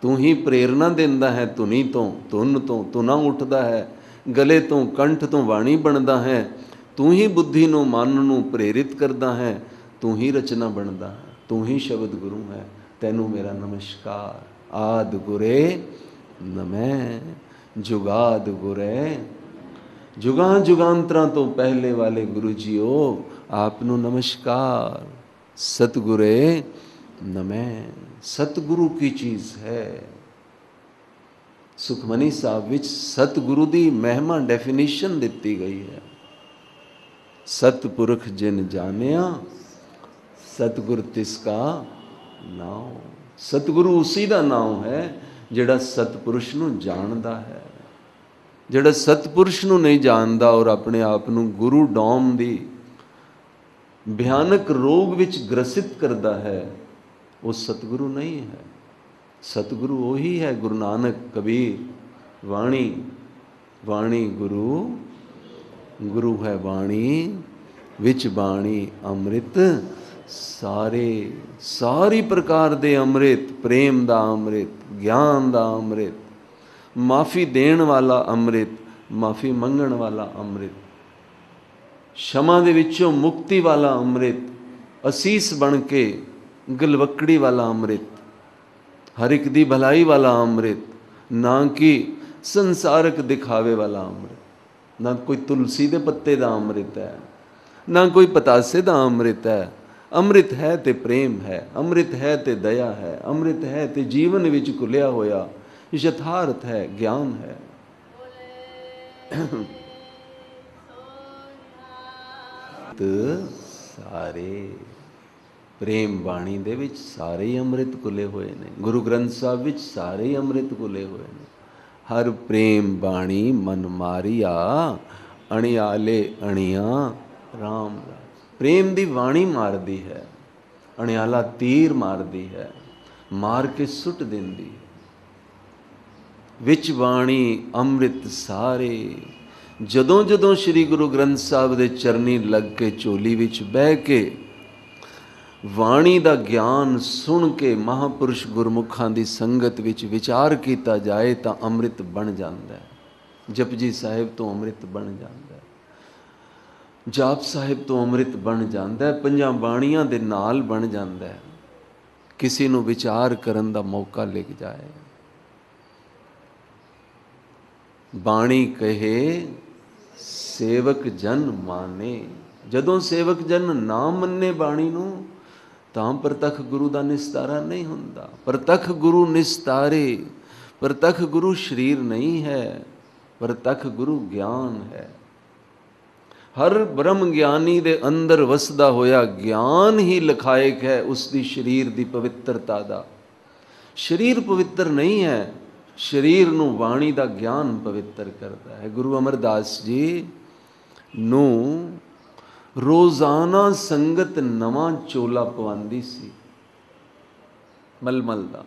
ਤੂੰ ਹੀ ਪ੍ਰੇਰਨਾ ਦਿੰਦਾ ਹੈ। ਧੁਨੀ ਤੋਂ, ਧੁਨ ਤੋਂ ਧੁਨਾ ਉੱਠਦਾ ਹੈ, ਗਲੇ ਤੋਂ, ਕੰਠ ਤੋਂ ਬਾਣੀ ਬਣਦਾ ਹੈ। ਤੂੰ ਹੀ ਬੁੱਧੀ ਨੂੰ, ਮਨ ਨੂੰ ਪ੍ਰੇਰਿਤ ਕਰਦਾ ਹੈ। ਤੂੰ ਹੀ ਰਚਨਾ ਬਣਦਾ ਹੈ, ਤੂੰ ਹੀ ਸ਼ਬਦ ਗੁਰੂ ਹੈ। ਤੈਨੂੰ ਮੇਰਾ ਨਮਸਕਾਰ। ਆਦਿ ਗੁਰੇ ਨਮੈ, ਜੁਗਾਦ ਗੁਰੇ। ਜੁਗਾਂ ਜੁਗਾਂਤਰਾਂ ਤੋਂ ਪਹਿਲੇ ਵਾਲੇ ਗੁਰੂ ਜੀਓ, ਆਪ ਨੂੰ ਨਮਸਕਾਰ। ਸਤਿਗੁਰੇ ਨਮੈ। ਸਤਿਗੁਰੂ ਕੀ ਚੀਜ਼ ਹੈ? ਸੁਖਮਨੀ ਸਾਹਿਬ ਵਿੱਚ ਸਤਿਗੁਰੂ ਦੀ ਮਹਿਮਾ ਡੈਫੀਨੇਸ਼ਨ ਦਿੱਤੀ ਗਈ ਹੈ। ਸਤਿਪੁਰਖ ਜਿਨ ਜਾਣਿਆ, ਸਤਿਗੁਰ ਤਿਸ ਕਾ ਨਾਮ। ਸਤਿਗੁਰੂ ਉਸੀ ਦਾ ਨਾਮ ਹੈ ਜਿਹੜਾ ਸਤਿਪੁਰਸ਼ ਨੂੰ ਜਾਣਦਾ ਹੈ। ਜਿਹੜਾ ਸਤਿਪੁਰਸ਼ ਨੂੰ ਨਹੀਂ ਜਾਣਦਾ ਔਰ ਆਪਣੇ ਆਪ ਨੂੰ ਗੁਰੂ ਡੋਮ ਦੀ ਭਿਆਨਕ ਰੋਗ ਵਿੱਚ ਗ੍ਰਸਿਤ ਕਰਦਾ ਹੈ, ਉਹ ਸਤਿਗੁਰੂ ਨਹੀਂ ਹੈ। ਸਤਿਗੁਰੂ ਉਹੀ ਹੈ, ਗੁਰੂ ਨਾਨਕ, ਕਬੀਰ, वाणी, वाणी गुरु, गुरु है वाणी, विच बाणी अमृत सारे। सारी प्रकार दे अमृत, प्रेम दा अमृत, ज्ञान दा अमृत, माफ़ी देण वाला अमृत, माफ़ी मंगण वाला अमृत, क्षमा दे विचों मुक्ति वाला अमृत, असीस बन के गलवकड़ी वाला अमृत, हर एक दी भलाई वाला अमृत, ना कि संसारक दिखावे वाला अमृत। ना कोई तुलसी दे पत्ते दा अमृत है, ना कोई पतासे दा अमृत है। अमृत है ते प्रेम है, अमृत है ते दया है, अमृत है ते जीवन विच घुलिया होया यथार्थ है, ज्ञान है। सारे प्रेम बाणी दे विच सारे ही अमृत घुले हुए ने, गुरु ग्रंथ साहब विच सारे ही अमृत घुले हुए ने। हर प्रेम बाणी मन मारिया, अणियाले अणिया राम। प्रेम दी वाणी मार दी है, अणियाला तीर मार दी है, मार के सुट देंदी है। विच बाणी अमृत सारे। जदों जदों श्री गुरु ग्रंथ साहब दे चरनी लग के झोली विच बह के वाणी दा ज्ञान सुन के महापुरुष गुरमुखां दी संगत विच विचार कीता जाए तां अमृत बन जांदा है। जपजी साहिब तो अमृत बन जांदा है, जाप साहिब तो अमृत बन जांदा है, पंजां बाणियां दे नाल बन जांदा है। किसी नूं विचार करन दा मौका लग जाए। बाणी कहे सेवक जन माने। जदों सेवक जन ना मन्ने बाणी नूं तां प्रतख गुरु दा निस्तारा नहीं हुंदा। प्रतख गुरु निस्तारे। प्रतख गुरु शरीर नहीं है, प्रतख गुरु ज्ञान है। हर ब्रह्म ज्ञानी दे अंदर वसदा होया ज्ञान ही लखायक है उसकी शरीर दी पवित्रता दा। शरीर पवित्र नहीं है, शरीर नूं वाणी दा ज्ञान पवित्र करता है। गुरु अमरदास जी नूं रोज़ाना संगत नवां चोला पवांदी सी मलमल दा।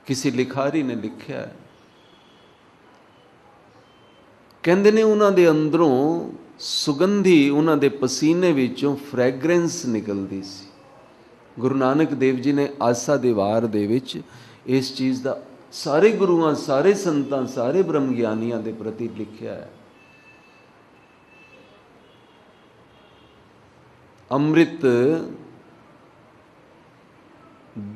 किसी लिखारी ने लिखिया है, कहंदे ने उन्हां दे अंदरों सुगंधी, उन्हां दे पसीने विचों फ्रैगरेंस निकलदी सी। गुरु नानक देव जी ने आसा दे वार दे विच इस चीज़ दा सारे गुरुआं, सारे संतां, सारे ब्रह्म ज्ञानियां दे प्रति लिखिया है। अमृत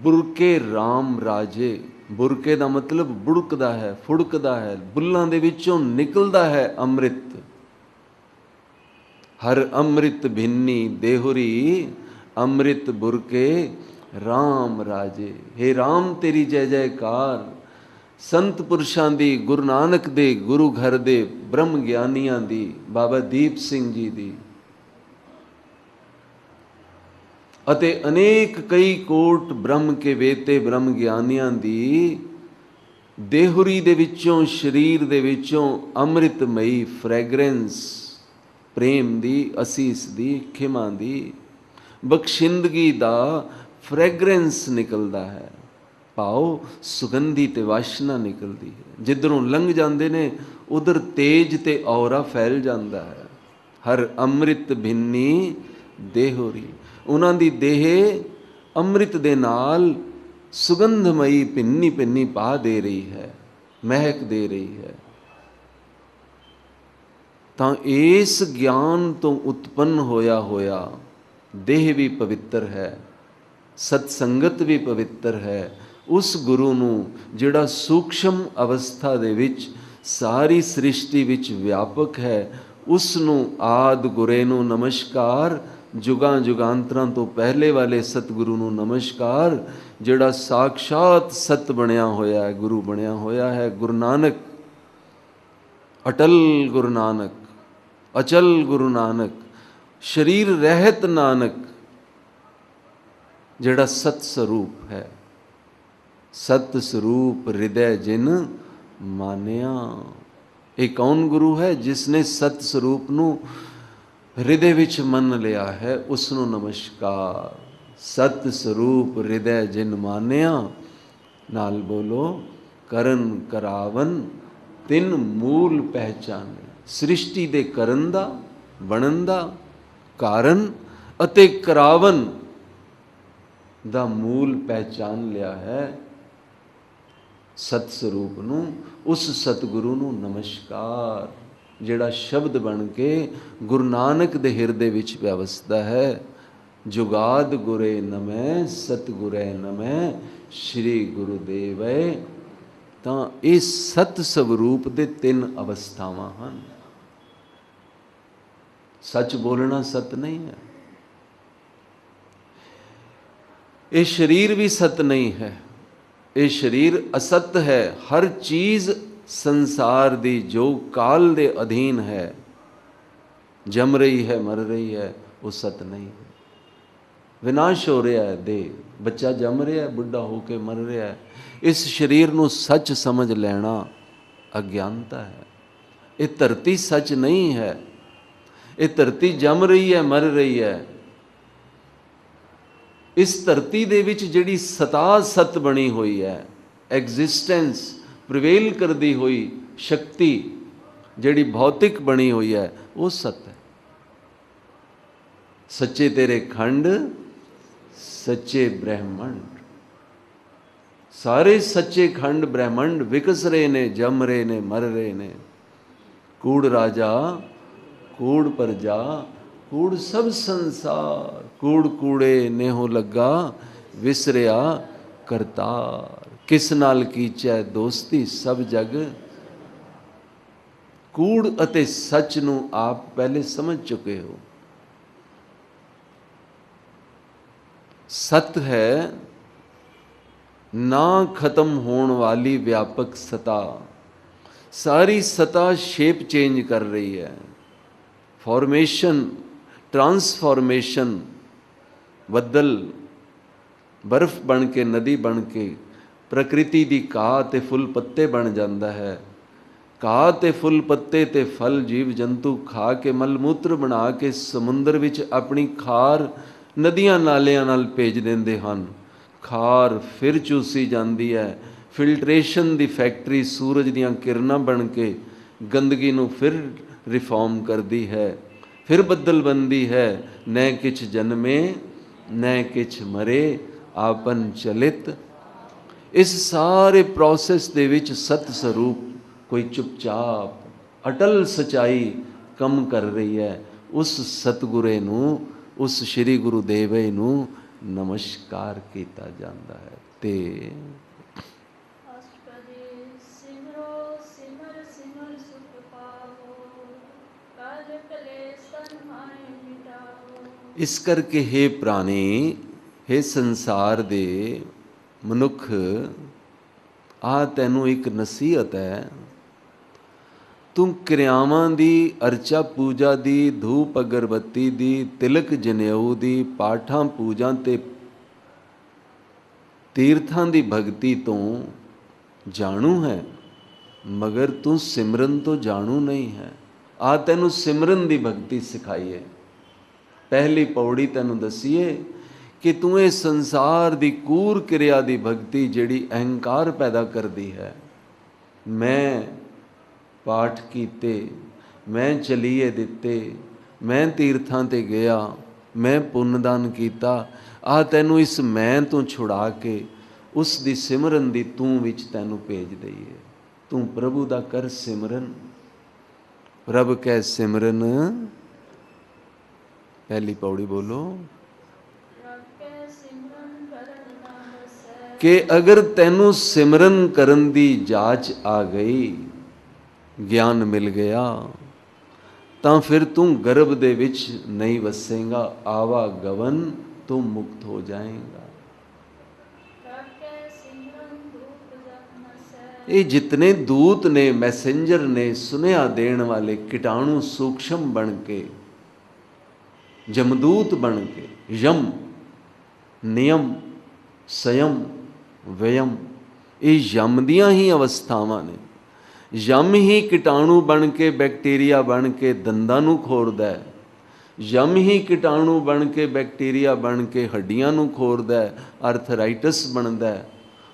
बुरके राम राजे। बुरके दा मतलब बुड़कदा है, फुड़कदा है, बुल्लां दे विचों निकलदा है अमृत। हर अमृत भिन्नी देहुरी, अमृत बुरके राम राजे। हे राम तेरी जय जयकार। संत पुरुषां दी, गुरु नानक दे गुरु घर दे ब्रह्म ज्ञानियां दी, बाबा दीप सिंह जी दी अते अनेक कई कोट ब्रह्म के वेते ब्रह्म ज्ञानियां दी देहुरी दे विचों, शरीर दे विचों अमृतमयी फ्रैगरेंस प्रेम दी, असीस दी, खिमा दी, बख्शिंदगी दा फ्रैगरेंस निकलदा है। पाओ सुगंधी ते वाशना निकलदी है। जिधरों लंघ जांदे ने उधर तेज ते औरा फैल जांदा है। हर अमृत भिन्नी देहुरी। उन्हां दी देह अमृत दे नाल सुगंधमयी भिन्नी भिन्नी पा दे रही है, महक दे रही है। तां इस ज्ञान तो उत्पन्न होया होया देह भी पवित्र है, सत्संगत भी पवित्र है। उस गुरु नूं जिहड़ा सूक्ष्म अवस्था दे विच सारी सृष्टि विच व्यापक है, उस नूं आद गुरे नूं नमस्कार। जुगां जुगांतरां तो पहले वाले सतगुरु नूं नमस्कार, जिहड़ा साक्षात सत बनिया होया है, गुरु बनिया होया है। गुरु नानक, अटल गुरु नानक, अचल गुरु नानक, शरीर रहत नानक, जिहड़ा सत स्वरूप है। सत स्वरूप हृदय जिन मानिया। एक कौन गुरु है? जिसने सत स्वरूप नूं हृदय विच मन लिया है, उसनों नमस्कार। सत स्वरूप हृदय जिन मानिया, नाल बोलो करन करावन ਤਿੰਨ ਮੂਲ ਪਹਿਚਾਨੇ। ਸ੍ਰਿਸ਼ਟੀ ਦੇ ਕਰਨ ਦਾ, ਬਣਨ ਦਾ ਕਾਰਨ ਅਤੇ ਕਰਾਵਨ ਦਾ ਮੂਲ ਪਹਿਚਾਨ ਲਿਆ ਹੈ। ਸਤ ਸਰੂਪ ਨੂੰ, ਉਸ ਸਤਿਗੁਰੂ ਨੂੰ ਨਮਸਕਾਰ, ਜਿਹੜਾ ਸ਼ਬਦ ਬਣ ਕੇ ਗੁਰੂ ਨਾਨਕ ਦੇ ਹਿਰਦੇ ਵਿੱਚ ਵਿਵਸਥਾ ਹੈ। ਜੁਗਾਦ ਗੁਰੇ ਨਮੈ, ਸਤਿਗੁਰੇ ਨਮੈ, ਸ਼੍ਰੀ ਗੁਰੂਦੇਵੈ। ਤਾਂ ਇਹ ਸਤ ਸਵਰੂਪ ਦੇ ਤਿੰਨ ਅਵਸਥਾਵਾਂ ਹਨ। ਸੱਚ ਬੋਲਣਾ ਸਤ ਨਹੀਂ ਹੈ। ਇਹ ਸਰੀਰ ਵੀ ਸਤ ਨਹੀਂ ਹੈ, ਇਹ ਸਰੀਰ ਅਸਤ ਹੈ। ਹਰ ਚੀਜ਼ ਸੰਸਾਰ ਦੀ ਜੋ ਕਾਲ ਦੇ ਅਧੀਨ ਹੈ, ਜੰਮ ਰਹੀ ਹੈ, ਮਰ ਰਹੀ ਹੈ, ਉਹ ਸਤ ਨਹੀਂ ਹੈ। ਵਿਨਾਸ਼ ਹੋ ਰਿਹਾ ਹੈ ਦੇਹ, ਬੱਚਾ ਜੰਮ ਰਿਹਾ, ਬੁੱਢਾ ਹੋ ਕੇ ਮਰ ਰਿਹਾ ਹੈ। ਇਸ ਸਰੀਰ ਨੂੰ ਸੱਚ ਸਮਝ ਲੈਣਾ ਅਗਿਆਨਤਾ ਹੈ। ਇਹ ਧਰਤੀ ਸੱਚ ਨਹੀਂ ਹੈ। ਇਹ ਧਰਤੀ ਜੰਮ ਰਹੀ ਹੈ, ਮਰ ਰਹੀ ਹੈ। ਇਸ ਧਰਤੀ ਦੇ ਵਿੱਚ ਜਿਹੜੀ ਸਤਾ ਸਤ ਬਣੀ ਹੋਈ ਹੈ, ਐਗਜ਼ਿਸਟੈਂਸ ਪ੍ਰਿਵੇਲ ਕਰਦੀ ਹੋਈ ਸ਼ਕਤੀ ਜਿਹੜੀ ਭੌਤਿਕ ਬਣੀ ਹੋਈ ਹੈ, ਉਹ ਸਤ ਹੈ। ਸੱਚੇ ਤੇਰੇ ਖੰਡ, ਸੱਚੇ ਬ੍ਰਹਿਮੰਡ, ਸਾਰੇ ਸੱਚੇ ਖੰਡ ਬ੍ਰਹਿਮੰਡ ਵਿਕਸ ਰਹੇ ਨੇ, ਜੰਮ ਰਹੇ ਨੇ, ਮਰ ਰਹੇ ਨੇ। ਕੂੜ ਰਾਜਾ, ਕੂੜ ਪ੍ਰਜਾ, ਕੂੜ ਸਭ ਸੰਸਾਰ, ਕੂੜ ਕੂੜੇ ਨੇਹੋ ਲੱਗਾ, ਵਿਸਰਿਆ ਕਰਤਾਰ। ਕਿਸ ਨਾਲ ਕੀਚੈ ਦੋਸਤੀ, ਸਭ ਜਗ। ਕੂੜ ਅਤੇ ਸੱਚ ਨੂੰ ਆਪ ਪਹਿਲੇ ਸਮਝ ਚੁੱਕੇ ਹੋ। ਸਤ ਹੈ ਨਾ ਖਤਮ ਹੋਣ ਵਾਲੀ ਵਿਆਪਕ ਸਤਾ। ਸਾਰੀ ਸਤਾ ਸ਼ੇਪ ਚੇਂਜ ਕਰ ਰਹੀ ਹੈ। ਫਾਰਮੇਸ਼ਨ, ਟਰਾਂਸਫਾਰਮੇਸ਼ਨ, ਬੱਦਲ ਬਰਫ਼ ਬਣ ਕੇ, ਨਦੀ ਬਣ ਕੇ ਪ੍ਰਕਿਰਤੀ ਦੀ ਘਾਹ ਤੇ ਫੁੱਲ ਪੱਤੇ ਬਣ ਜਾਂਦਾ ਹੈ। ਘਾਹ ਤੇ ਫੁੱਲ ਪੱਤੇ ਤੇ ਫਲ ਜੀਵ ਜੰਤੂ ਖਾ ਕੇ ਮਲ ਮੂਤਰ ਬਣਾ ਕੇ ਸਮੁੰਦਰ ਵਿੱਚ ਆਪਣੀ ਖਾਰ ਨਦੀਆਂ ਨਾਲਿਆਂ ਨਾਲ ਭੇਜ ਦਿੰਦੇ ਹਨ। ਖਾਰ ਫਿਰ ਚੂਸੀ ਜਾਂਦੀ ਹੈ। ਫਿਲਟਰੇਸ਼ਨ ਦੀ ਫੈਕਟਰੀ ਸੂਰਜ ਦੀਆਂ ਕਿਰਨਾਂ ਬਣ ਕੇ ਗੰਦਗੀ ਨੂੰ ਫਿਰ ਰਿਫਾਰਮ ਕਰਦੀ ਹੈ। ਫਿਰ ਬੱਦਲ ਬਣਦੀ ਹੈ। ਨੈ ਕਿਛ ਜਨਮੇ ਨੈ ਕਿਛ ਮਰੇ, ਆਪਨ ਚਲਿਤ। ਇਸ ਸਾਰੇ ਪ੍ਰੋਸੈਸ ਦੇ ਵਿੱਚ ਸਤ ਸਰੂਪ ਕੋਈ ਚੁੱਪਚਾਪ ਅਟਲ ਸਚਾਈ ਕੰਮ ਕਰ ਰਹੀ ਹੈ। ਉਸ ਸਤਿਗੁਰੇ ਨੂੰ, ਉਸ ਸ਼੍ਰੀ ਗੁਰੂ ਦੇਵੇ ਨੂੰ ਨਮਸਕਾਰ ਕੀਤਾ ਜਾਂਦਾ ਹੈ। ਤੇ ਅਸ਼ਟਪਦੀ ਸਿਮਰੋ ਸਿਮਰ ਸਿਮਰ ਸੁਖ ਪਾਵੋ, ਕਰ ਕਲੇਸ਼ ਤਨ ਮਾਹਿ ਮਿਟਾਵੋ। ਇਸ ਕਰਕੇ ਹੇ ਪ੍ਰਾਣੀ, ਹੇ ਸੰਸਾਰ ਦੇ ਮਨੁੱਖ, ਆਹ ਤੈਨੂੰ ਇੱਕ ਨਸੀਹਤ ਹੈ। ਤੂੰ ਕਿਰਿਆਵਾਂ ਦੀ, ਅਰਚਾ ਪੂਜਾ ਦੀ, ਧੂਪ ਅਗਰਬੱਤੀ ਦੀ, ਤਿਲਕ ਜਨੇਊ ਦੀ, ਪਾਠਾਂ ਪੂਜਾਂ ਤੇ ਤੀਰਥਾਂ ਦੀ ਭਗਤੀ ਤੋਂ ਜਾਣੂ ਹੈ, ਮਗਰ ਤੂੰ ਸਿਮਰਨ ਤੋਂ ਜਾਣੂ ਨਹੀਂ ਹੈ। ਆ ਤੈਨੂੰ ਸਿਮਰਨ ਦੀ ਭਗਤੀ ਸਿਖਾਈ ਹੈ। ਪਹਿਲੀ ਪੌੜੀ ਤੈਨੂੰ ਦਸੀਏ ਕਿ ਤੂੰ ਇਹ ਸੰਸਾਰ ਦੀ ਕੂਰ ਕਿਰਿਆ ਦੀ ਭਗਤੀ ਜਿਹੜੀ ਅਹੰਕਾਰ ਪੈਦਾ ਕਰਦੀ ਹੈ, ਮੈਂ ਪਾਠ ਕੀਤੇ, ਮੈਂ ਚਲੀਏ ਦਿੱਤੇ, ਮੈਂ ਤੀਰਥਾਂ ਤੇ ਗਿਆ, ਮੈਂ ਪੁੰਨਦਾਨ ਕੀਤਾ, ਆਹ ਤੈਨੂੰ ਇਸ ਮੈਂ ਤੋਂ ਛੁਡਾ ਕੇ ਉਸ ਦੀ ਸਿਮਰਨ ਦੀ ਤੂੰ ਵਿੱਚ ਤੈਨੂੰ ਭੇਜ ਦਈਏ। ਤੂੰ ਪ੍ਰਭੂ ਦਾ ਕਰ ਸਿਮਰਨ। ਰੱਬ ਕੈ ਸਿਮਰਨ, ਪਹਿਲੀ ਪੌੜੀ ਬੋਲੋ, ਕਿ ਅਗਰ ਤੈਨੂੰ ਸਿਮਰਨ ਕਰਨ ਦੀ ਜਾਚ ਆ ਗਈ, ਗਿਆਨ ਮਿਲ ਗਿਆ, ਤਾਂ ਫਿਰ ਤੂੰ ਗਰਭ ਦੇ ਵਿੱਚ ਨਹੀਂ ਵਸੇਗਾ, ਆਵਾਗਮਨ ਤੂੰ ਮੁਕਤ ਹੋ ਜਾਏਗਾ। ਇਹ ਜਿਤਨੇ ਦੂਤ ਨੇ, ਮੈਸੇਂਜਰ ਨੇ, ਸੁਨੇਹਾ ਦੇਣ ਵਾਲੇ ਕੀਟਾਣੂ ਸੂਖਸ਼ਮ ਬਣ ਕੇ, ਜਮਦੂਤ ਬਣ ਕੇ, ਯਮ, ਨਿਯਮ, ਸੰਯਮ, ਵਿਯਮ, ਇਹ ਯਮ ਦੀਆਂ ਹੀ ਅਵਸਥਾਵਾਂ ਨੇ। ਯਮ ਹੀ ਕੀਟਾਣੂ ਬਣ ਕੇ, ਬੈਕਟੀਰੀਆ ਬਣ ਕੇ ਦੰਦਾਂ ਨੂੰ ਖੋਰਦਾ ਹੈ। ਯਮ ਹੀ ਕੀਟਾਣੂ ਬਣ ਕੇ, ਬੈਕਟੀਰੀਆ ਬਣ ਕੇ ਹੱਡੀਆਂ ਨੂੰ ਖੋਰਦਾ ਹੈ, ਆਰਥਰਾਈਟਸ ਬਣਦਾ ਹੈ।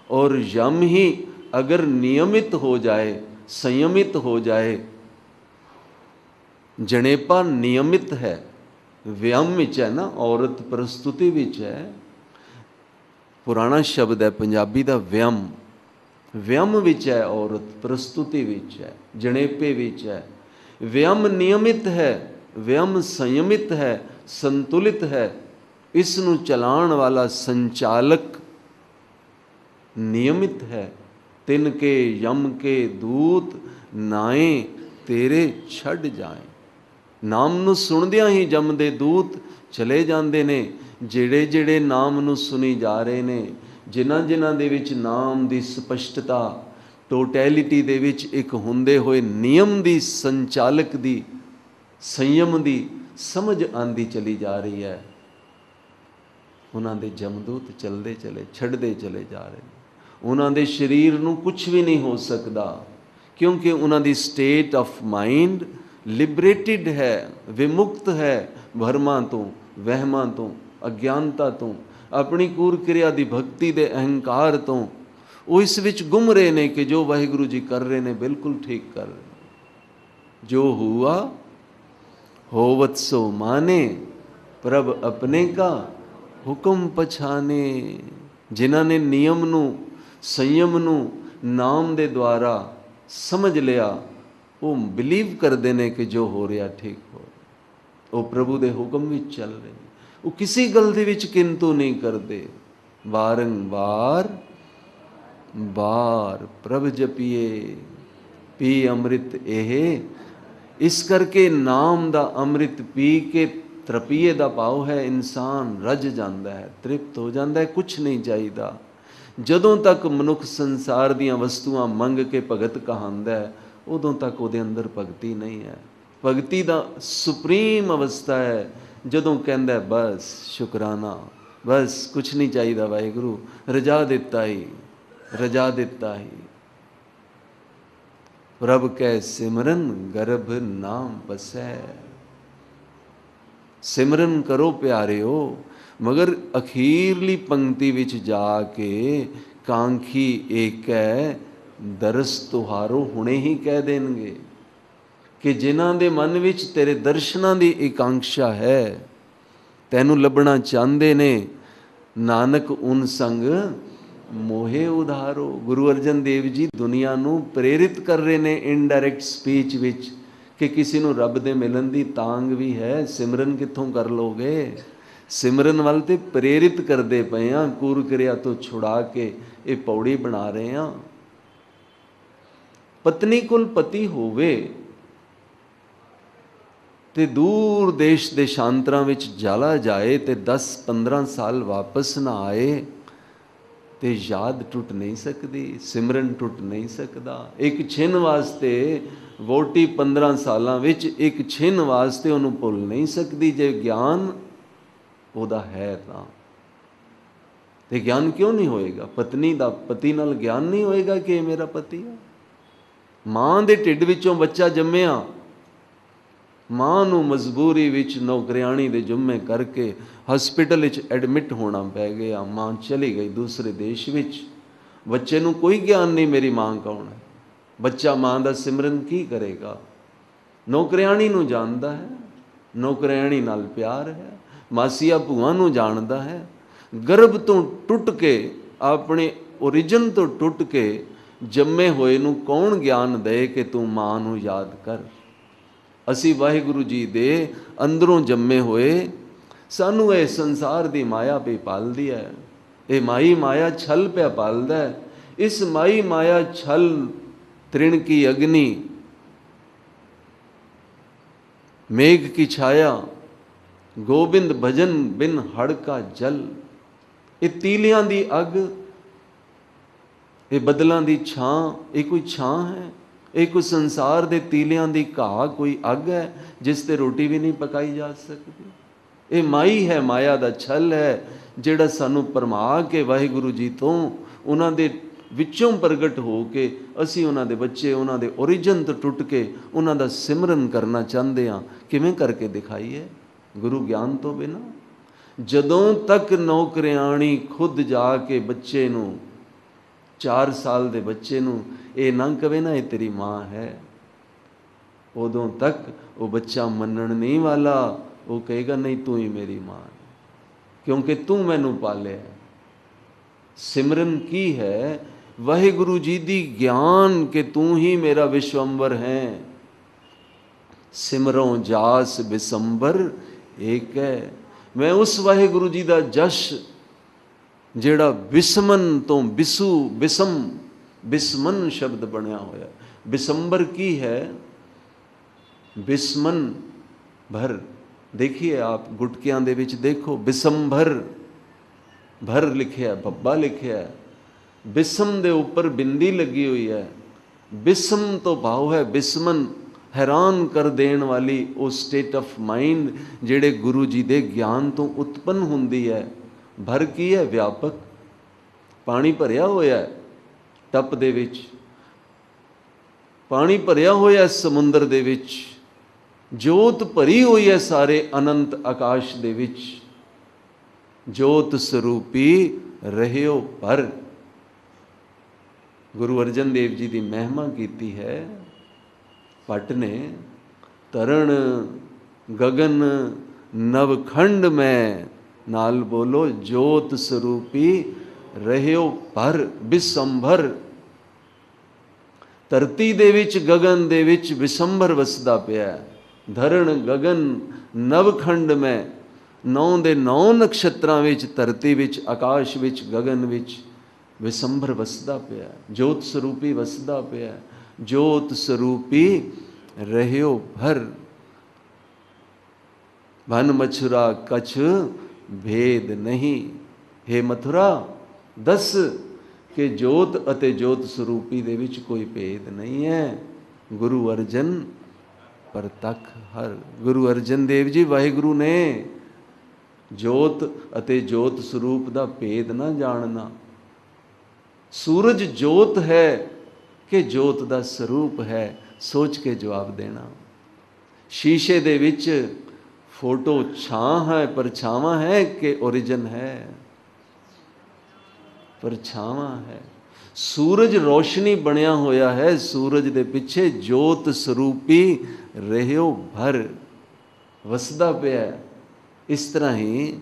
ਔਰ ਯਮ ਹੀ ਅਗਰ ਨਿਯਮਿਤ ਹੋ ਜਾਏ संयमित हो जाए। जनेपा नियमित है, व्याम विच है ना, औरत प्रस्तुति विच है। पुराना शब्द है पंजाबी का व्याम, व्याम विच है औरत, प्रस्तुति विच है, जनेपे विच है। व्याम नियमित है, व्याम संयमित है, संतुलित है। इसनू चलाण वाला संचालक नियमित है। तिनके यम के दूत नाए तेरे छड़ जाए। नाम नू सुनदियां ही जम दे दूत चले जाते ने। ਜਿਹੜੇ ਜਿਹੜੇ नाम नू सुनी जा रहे ने, जिन्हां जिन्हां दे विच नाम दी स्पष्टता, टोटैलिटी दे विच एक हुंदे होए नियम दी, संचालक दी, संयम दी समझ आंदी चली जा रही है, उन्हां दे जमदूत चलते चले, छड़ते चले जा रहे हैं। उन्हां दे शरीर नू कुछ भी नहीं हो सकता, क्योंकि उन्हां दी स्टेट ऑफ माइंड लिबरेटिड है, विमुक्त है भरमां तो, वहमां तो, अज्ञानता तो, अपनी कूर क्रिया दी भक्ति दे अहंकार तो। वो इस विच गुम रहे ने कि जो वाहिगुरु जी कर रहे ने बिल्कुल ठीक कर रहे। जो हुआ होवत सो माने, प्रभ अपने का हुक्म पछाने। जिन्हां ने नियम नू, संयम नू नाम दे द्वारा समझ लिया, वो बिलीव करते हैं कि जो हो रहा ठीक हो रहा। वो प्रभु दे हुक्म विच चल रहे, वो किसी गल दे विच किंतु नहीं करते। वारंवार बार प्रभ जपिए पी अमृत एहे। इस करके नाम दा अमृत पी के तृपीए दा भाव है, इंसान रज जाता है, तृप्त हो जाता है, कुछ नहीं चाहिए। जदों तक मनुख संसार दियां वस्तुआं मंग के भगत कहांदा है, उदों तक उहदे अंदर भगती नहीं है। भगती दा सुप्रीम अवस्था है जदों कहंदा है बस शुकराना, बस कुछ नहीं चाहिए वाहिगुरु, रजा दिता ही, रजा दिता ही। प्रभ कै सिमरन गर्भ नाम बसै। सिमरन करो प्यारिओ, मगर अखीरली पंक्ति विच जाके कांखी एक है दरस तुहारो हुणे ही कह देंगे कि जिन्हां दे मन विच तेरे दर्शनां दी एकांक्षा है, तैनू लभना चाहते ने, नानक उन संग मोहे उधारो। गुरु अर्जन देव जी दुनिया नू प्रेरित कर रहे ने इनडायरैक्ट स्पीच विच कि किसी नू रब दे मिलन दी तांग भी है, सिमरन कित्थों कर लोगे। सिमरन वाल ते प्रेरित करते पे हाँ, कूर क्रिया तो छुड़ा के ये पौड़ी बना रहे हैं। पत्नी कोल पति होवे ते दूर देश देशांतरां विच जाला जाए ते 10-15 साल वापस ना आए ते याद टुट नहीं सकती, सिमरन टुट नहीं सकता। एक छिन वास्ते वोटी 15 सालां विच एक छिन वास्ते उन्होंने भुल नहीं सकती। जे ज्ञान उहदा है तो ज्ञान क्यों नहीं होएगा। पत्नी दा पति नाल ज्ञान नहीं होएगा कि मेरा पति है। मां दे ढिड विचों बच्चा जम्मिया, मां नूं मजबूरी विच नौकरियाणी दे जुम्मे करके हॉस्पिटल विच एडमिट होना पै गया। मां चली गई दूसरे देश विच, बच्चे नूं कोई ज्ञान नहीं मेरी मां कौन है। बच्चा मां दा सिमरन की करेगा। नौकरियाणी नूं जानदा है, नौकरियाणी नाल प्यार है, मासिया भूआ नूं जानदा है। गर्भ तो टुट के, अपने ओरिजिन तो टुट के जम्मे होए नूं कौन ज्ञान दे कि तू मां नूं याद कर। असी वाहिगुरु जी दे अंदरों जम्मे होए, सानू ये संसार दी माया पे पालदी है। ये माई माया छल पे पालदा है। इस माई माया छल तृण की अग्नि, मेघ की छाया, गोबिंद भजन बिन हड़ का जल, ये तीलियां दी अग, ये बदलों की छां, ये कोई छां है? ये कोई संसार दे तीलियां दी घाह कोई अग है जिस ते रोटी भी नहीं पकाई जा सकती? ये माई है, माया दा छल है जिहड़ा सानू भरमा के वाहिगुरु जी तो उन्हां दे विचों प्रगट हो के असी उन्हां दे बच्चे, उन्हां दे ओरिजिन तो टुट के उन्हां दा सिमरन करना चाहते हाँ। किवें करके दिखाईए गुरु ज्ञान तो बिना? जदों तक नौकरियाणी खुद जाके बच्चे नूं 4 साल दे बच्चे नूं ਇਹ ਨਾ ਕਵੇ ਨਾ ਇਹ ਤੇਰੀ ਮਾਂ ਹੈ, ਉਦੋਂ ਤੱਕ ਉਹ ਬੱਚਾ ਮੰਨਣ ਨਹੀਂ ਵਾਲਾ, ਉਹ ਕਹੇਗਾ ਨਹੀਂ ਤੂੰ ਹੀ ਮੇਰੀ ਮਾਂ ਹੈ, ਕਿਉਂਕਿ ਤੂੰ ਮੈਨੂੰ ਪਾਲਿਆ। ਸਿਮਰਨ ਕੀ ਹੈ? ਵਾਹਿਗੁਰੂ ਜੀ ਦੀ ਗਿਆਨ ਕਿ ਤੂੰ ਹੀ ਮੇਰਾ ਵਿਸ਼ਵੰਬਰ ਹੈ। ਸਿਮਰੋਂ ਜਾਸ ਬਿਸੰਬਰ ਏਕ ਹੈ। ਮੈਂ ਉਸ ਵਾਹਿਗੁਰੂ ਜੀ ਦਾ ਜਸ਼ ਜਿਹੜਾ ਬਿਸਮਨ ਤੋਂ ਬਿਸਮਨ ਸ਼ਬਦ ਬਣਿਆ ਹੋਇਆ। ਬਿਸੰਬਰ ਕੀ ਹੈ? ਬਿਸਮਨ ਭਰ। ਦੇਖੀਏ ਆਪ ਗੁਟਕਿਆਂ ਦੇ ਵਿੱਚ ਦੇਖੋ, ਬਿਸੰਭਰ ਭਰ ਲਿਖਿਆ, ਬੱਬਾ ਲਿਖਿਆ, ਬਿਸਮ ਦੇ ਉੱਪਰ ਬਿੰਦੀ ਲੱਗੀ ਹੋਈ ਹੈ। ਬਿਸਮ ਤੋਂ ਭਾਵ ਹੈ ਬਿਸਮਨ, ਹੈਰਾਨ ਕਰ ਦੇਣ ਵਾਲੀ ਉਹ ਸਟੇਟ ਆਫ ਮਾਈਂਡ ਜਿਹੜੇ ਗੁਰੂ ਜੀ ਦੇ ਗਿਆਨ ਤੋਂ ਉਤਪੰਨ ਹੁੰਦੀ ਹੈ। ਭਰ ਕੀ ਹੈ? ਵਿਆਪਕ। ਪਾਣੀ ਭਰਿਆ ਹੋਇਆ ਹੈ ਟੱਪ ਦੇ ਵਿੱਚ, ਪਾਣੀ ਭਰਿਆ ਹੋਇਆ ਸਮੁੰਦਰ ਦੇ ਵਿੱਚ, ਜੋਤ ਭਰੀ ਹੋਈ ਹੈ ਸਾਰੇ ਅਨੰਤ ਆਕਾਸ਼ ਦੇ ਵਿੱਚ। ਜੋਤ ਸਰੂਪੀ ਰਹਿਓ ਭਰ। ਗੁਰੂ ਅਰਜਨ ਦੇਵ ਜੀ ਦੀ ਮਹਿਮਾ ਕੀਤੀ ਹੈ ਭੱਟ ਨੇ। ਤਰਣ ਗगन ਨਵਖੰਡ ਮੈਂ, ਨਾਲ ਬੋਲੋ ਜੋਤ ਸਰੂਪੀ ਰਹਿਓ ਭਰ ਬਿਸੰਭਰ। ਧਰਤੀ ਦੇ ਵਿੱਚ ਗगन ਦੇ ਵਿੱਚ ਬਿਸੰਭਰ ਵਸਦਾ ਪਿਆ। ਧਰਣ ਗगन ਨਵਖੰਡ ਮੈਂ, 9 ਦੇ 9 ਨਕਸ਼ਤਰਾਂ ਵਿੱਚ, ਧਰਤੀ ਵਿੱਚ, ਆਕਾਸ਼ ਵਿੱਚ, ਗगन ਵਿੱਚ ਵਿਸੰਭਰ ਵਸਦਾ ਪਿਆ, ਜੋਤ ਸਰੂਪੀ ਵਸਦਾ ਪਿਆ। ਜੋਤ ਸਰੂਪੀ ਰਹਿਓ ਭਰ। ਭਨ ਮਛੁਰਾ ਕਛ ਭੇਦ ਨਹੀਂ। हे ਮਥੁਰਾ, ਦੱਸ ਕਿ ਜੋਤ ਅਤੇ ਜੋਤ ਸਰੂਪੀ ਦੇ ਵਿੱਚ ਕੋਈ ਭੇਦ ਨਹੀਂ ਹੈ। ਗੁਰੂ ਅਰਜਨ ਪ੍ਰਤੱਖ ਹਰ। ਗੁਰੂ ਅਰਜਨ ਦੇਵ ਜੀ ਵਾਹਿਗੁਰੂ ਨੇ ਜੋਤ ਅਤੇ ਜੋਤ ਸਰੂਪ ਦਾ ਭੇਦ ਨਾ ਜਾਣਨਾ। ਸੂਰਜ ਜੋਤ ਹੈ ਕਿ ਜੋਤ ਦਾ ਸਰੂਪ ਹੈ, ਸੋਚ ਕੇ ਜਵਾਬ ਦੇਣਾ। ਸ਼ੀਸ਼ੇ ਦੇ ਵਿੱਚ ਫੋਟੋ ਛਾਂ ਹੈ, ਪਰਛਾਵਾਂ ਹੈ ਕਿ ਓਰੀਜਨ ਹੈ? ਪਰਛਾਵਾਂ ਹੈ। ਸੂਰਜ ਰੋਸ਼ਨੀ ਬਣਿਆ ਹੋਇਆ ਹੈ, ਸੂਰਜ ਦੇ ਪਿੱਛੇ ਜੋਤ ਸਰੂਪੀ ਰਹਿਓ ਭਰ ਵਸਦਾ ਪਿਆ। ਇਸ ਤਰ੍ਹਾਂ ਹੀ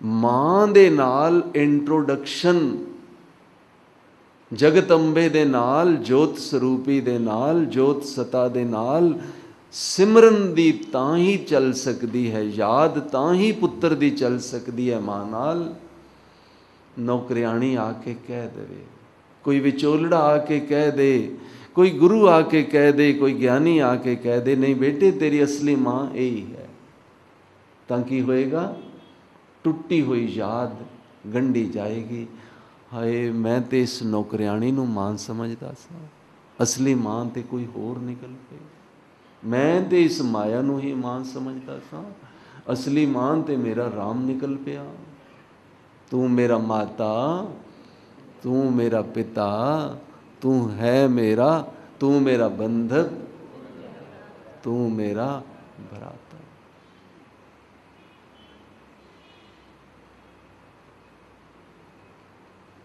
ਮਾਂ ਦੇ ਨਾਲ ਇੰਟਰੋਡਕਸ਼ਨ, ਜਗਤੰਬੇ ਦੇ ਨਾਲ, ਜੋਤ ਸਰੂਪੀ ਦੇ ਨਾਲ, ਜੋਤ ਸਤਾ ਦੇ ਨਾਲ ਸਿਮਰਨ ਦੀ ਤਾਂ ਹੀ ਚੱਲ ਸਕਦੀ ਹੈ, ਯਾਦ ਤਾਂ ਹੀ ਪੁੱਤਰ ਦੀ ਚੱਲ ਸਕਦੀ ਹੈ ਮਾਂ ਨਾਲ। ਨੌਕਰਿਆਣੀ ਆ ਕੇ ਕਹਿ ਦੇਵੇ, ਕੋਈ ਵਿਚੋਲੜਾ ਆ ਕੇ ਕਹਿ ਦੇ, ਕੋਈ ਗੁਰੂ ਆ ਕੇ ਕਹਿ ਦੇ, ਕੋਈ ਗਿਆਨੀ ਆ ਕੇ ਕਹਿ ਦੇ, ਨਹੀਂ ਬੇਟੇ ਤੇਰੀ ਅਸਲੀ ਮਾਂ ਇਹੀ ਹੈ, ਤਾਂ ਕੀ ਹੋਏਗਾ? ਟੁੱਟੀ ਹੋਈ ਯਾਦ ਗੰਢੀ ਜਾਏਗੀ। ਹਾਏ ਮੈਂ ਤੇ ਇਸ ਨੌਕਰਿਆਣੀ ਨੂੰ ਮਾਂ ਸਮਝਦਾ ਸਾਂ, ਅਸਲੀ ਮਾਂ ਤੇ ਕੋਈ ਹੋਰ ਨਿਕਲ ਪਈ। ਮੈਂ ਤੇ ਇਸ ਮਾਇਆ ਨੂੰ ਹੀ ਮਾਂ ਸਮਝਦਾ ਸਾਂ, ਅਸਲੀ ਮਾਂ ਤੇ ਮੇਰਾ ਰਾਮ ਨਿਕਲ ਪਿਆ। ਤੂੰ ਮੇਰਾ ਮਾਤਾ, ਤੂੰ ਮੇਰਾ ਪਿਤਾ, ਤੂੰ ਹੈ ਮੇਰਾ, ਤੂੰ ਮੇਰਾ ਬੰਧਕ, ਤੂੰ ਮੇਰਾ ਭਰਾਤਾ।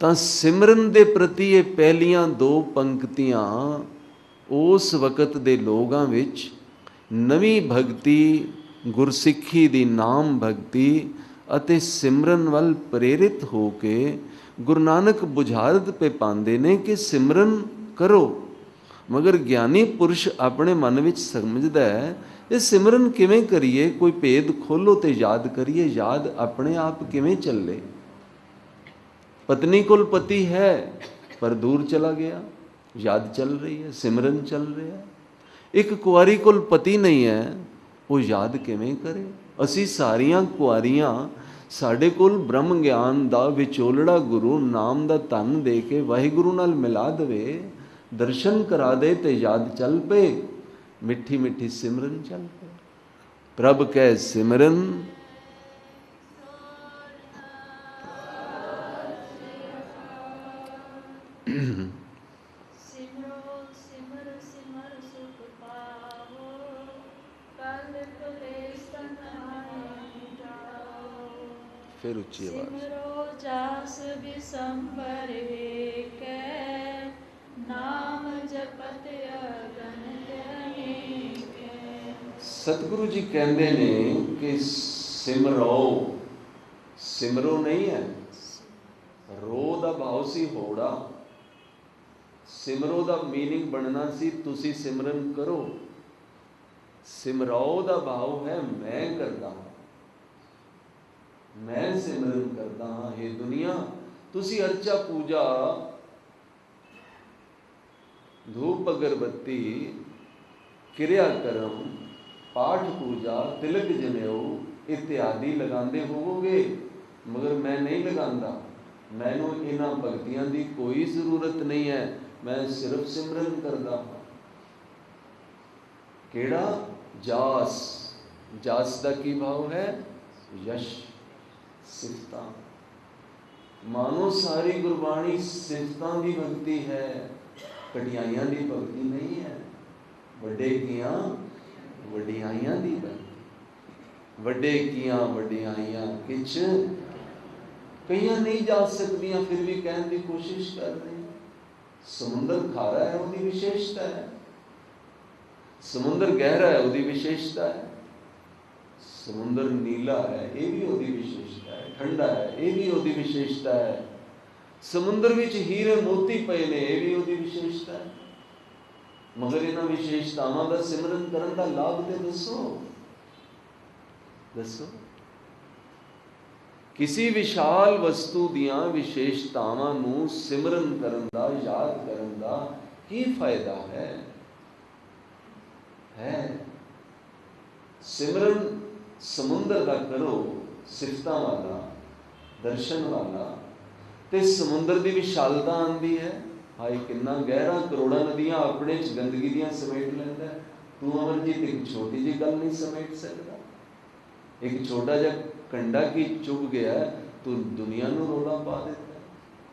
ਤਾਂ ਸਿਮਰਨ ਦੇ ਪ੍ਰਤੀ ਇਹ ਪਹਿਲੀਆਂ 2 ਪੰਕਤੀਆਂ ਉਸ ਵਕਤ ਦੇ ਲੋਕਾਂ ਵਿੱਚ ਨਵੀਂ ਭਗਤੀ, ਗੁਰਸਿੱਖੀ ਦੀ ਨਾਮ ਭਗਤੀ ਅਤੇ ਸਿਮਰਨ ਵੱਲ ਪ੍ਰੇਰਿਤ ਹੋ ਕੇ ਗੁਰੂ ਨਾਨਕ ਬੁਝਾਰਤ ਪੇ ਪਾਉਂਦੇ ਨੇ ਕਿ ਸਿਮਰਨ ਕਰੋ। ਮਗਰ ਗਿਆਨੀ ਪੁਰਸ਼ ਆਪਣੇ ਮਨ ਵਿੱਚ ਸਮਝਦਾ ਹੈ ਇਹ ਸਿਮਰਨ ਕਿਵੇਂ ਕਰੀਏ, ਕੋਈ ਭੇਦ ਖੋਲੋ ਤੇ ਯਾਦ ਕਰੀਏ, ਯਾਦ ਆਪਣੇ ਆਪ ਕਿਵੇਂ ਚੱਲੇ। ਪਤਨੀ ਕੋਲ ਪਤੀ ਹੈ ਪਰ ਦੂਰ ਚਲਾ ਗਿਆ, ਯਾਦ ਚੱਲ ਰਹੀ ਹੈ, ਸਿਮਰਨ ਚੱਲ ਰਿਹਾ। ਇੱਕ ਕੁਆਰੀ ਕੋਲ ਪਤੀ ਨਹੀਂ ਹੈ, ਉਹ ਯਾਦ ਕਿਵੇਂ ਕਰੇ। ਅਸੀਂ ਸਾਰੀਆਂ ਕੁਆਰੀਆਂ, ਸਾਡੇ ਕੋਲ ਬ੍ਰਹਮ ਗਿਆਨ ਦਾ ਵਿਚੋਲੜਾ ਗੁਰੂ ਨਾਮ ਦਾ ਧਨ ਦੇ ਕੇ ਵਾਹਿਗੁਰੂ ਨਾਲ ਮਿਲਾ ਦੇਵੇ, ਦਰਸ਼ਨ ਕਰਾ ਦੇ ਤੇ ਯਾਦ ਚੱਲ ਪਏ, ਮਿੱਠੀ ਮਿੱਠੀ ਸਿਮਰਨ ਚੱਲ ਪਏ। ਪ੍ਰਭ ਕੈ ਸਿਮਰਨ फिर उच्ची आवाज। सिमरो जास बिसंबर ਵੇਖੈ ਨਾਮ ਜਪਤ ਅਗਨਿਤ ਅਨੇਕ। ਸਤਿਗੁਰੂ ਜੀ ਕਹਿੰਦੇ ਨੇ ਕਿ ਸਿਮਰੋ, ਸਿਮਰੋ ਨਹੀਂ ਹੈ, ਰੋ ਦਾ ਭਾਵ ਸੀ ਹੋੜਾ। ਸਿਮਰੋ ਦਾ ਮੀਨਿੰਗ ਬਣਨਾ ਸੀ ਤੁਸੀਂ ਸਿਮਰਨ ਕਰੋ। ਸਿਮਰਾਓ ਦਾ ਭਾਵ ਹੈ ਮੈਂ ਕਰਦਾ ਹਾਂ, ਮੈਂ ਸਿਮਰਨ ਕਰਦਾ ਹਾਂ। ਇਹ ਦੁਨੀਆ ਤੁਸੀਂ ਅਰਚਾ ਪੂਜਾ, ਧੂਪ ਅਗਰਬੱਤੀ, ਕਿਰਿਆ ਕਰਮ, ਪਾਠ ਪੂਜਾ, ਤਿਲਕ ਜਨੇਊ ਇਤਿਆਦਿ ਲਗਾਉਂਦੇ ਹੋਵੋਗੇ, ਮਗਰ ਮੈਂ ਨਹੀਂ ਲਗਾਉਂਦਾ। ਮੈਨੂੰ ਇਹਨਾਂ ਭਗਤੀਆਂ ਦੀ ਕੋਈ ਜ਼ਰੂਰਤ ਨਹੀਂ ਹੈ, ਮੈਂ ਸਿਰਫ ਸਿਮਰਨ ਕਰਦਾ ਹਾਂ। ਕਿਹੜਾ? ਜਾਸ। ਜਾਸ ਦਾ ਕੀ ਭਾਵ ਹੈ? ਯਸ਼, ਸਿਫਤਾਂ। ਮਾਨੋ ਸਾਰੀ ਗੁਰਬਾਣੀ ਸਿਫਤਾਂ ਦੀ ਭਗਤੀ ਹੈ, ਘਟਿਆਈਆਂ ਦੀ ਭਗਤੀ ਨਹੀਂ ਹੈ। ਵੱਡੇ ਕੀਆਂ ਵਡਿਆਈਆਂ ਦੀ ਭਗਤੀ। ਵੱਡੇ ਕੀਆਂ ਵਡਿਆਈਆਂ ਕਿਛ ਕਈਆਂ ਨਹੀਂ ਜਾ ਸਕਦੀਆਂ, ਫਿਰ ਵੀ ਕਹਿਣ ਦੀ ਕੋਸ਼ਿਸ਼ ਕਰ ਰਹੇ। ਸਮੁੰਦਰ ਖਾਰਾ ਹੈ, ਉਹਦੀ ਵਿਸ਼ੇਸ਼ਤਾ ਹੈ। ਸਮੁੰਦਰ ਗਹਿਰਾ ਹੈ, ਉਹਦੀ ਵਿਸ਼ੇਸ਼ਤਾ ਹੈ। ਸਮੁੰਦਰ ਨੀਲਾ ਹੈ, ਇਹ ਵੀ ਉਹਦੀ ਵਿਸ਼ੇਸ਼ਤਾ ਹੈ। ਠੰਡਾ ਹੈ, ਇਹ ਵੀ ਉਹਦੀ ਵਿਸ਼ੇਸ਼ਤਾ ਹੈ। ਸਮੁੰਦਰ ਵਿੱਚ ਹੀਰੇ ਮੋਤੀ ਪਏ ਨੇ, ਇਹ ਵੀ ਉਹਦੀ ਵਿਸ਼ੇਸ਼ਤਾ ਹੈ। ਮਗਰ ਇਹਨਾਂ ਵਿਸ਼ੇਸ਼ਤਾਵਾਂ ਦਾ ਸਿਮਰਨ ਕਰਨ ਦਾ ਲਾਭ ਤੇ ਦੱਸੋ, ਦੱਸੋ। ਕਿਸੇ ਵਿਸ਼ਾਲ ਵਸਤੂ ਦੀਆਂ ਵਿਸ਼ੇਸ਼ਤਾਵਾਂ ਨੂੰ ਸਿਮਰਨ ਕਰਨ ਦਾ, ਯਾਦ ਕਰਨ ਦਾ ਕੀ ਫਾਇਦਾ ਹੈ? ਸਿਮਰਨ ਸਮੁੰਦਰ ਦਾ ਕਰੋ, ਸਿਫਤਾਂ ਵਾਲਾ, ਦਰਸ਼ਨ ਵਾਲਾ, ਤੇ ਸਮੁੰਦਰ ਦੀ ਵਿਸ਼ਾਲਤਾ ਆਉਂਦੀ ਹੈ। ਹਾਏ ਕਿੰਨਾ ਗਹਿਰਾ, ਕਰੋੜਾਂ ਨਦੀਆਂ ਆਪਣੇ 'ਚ ਗੰਦਗੀ ਦੀਆਂ ਸਮੇਟ ਲੈਂਦਾ। ਤੂੰ ਅਮਰਜੀਤ ਇੱਕ ਛੋਟੀ ਜਿਹੀ ਗੱਲ ਨਹੀਂ ਸਮੇਟ ਸਕਦਾ। ਇੱਕ ਛੋਟਾ ਜਿਹਾ ਕੰਡਾ ਕੀ ਚੁੱਭ ਗਿਆ, ਤੂੰ ਦੁਨੀਆ ਨੂੰ ਰੋਲਾ ਪਾ ਦਿੱਤਾ।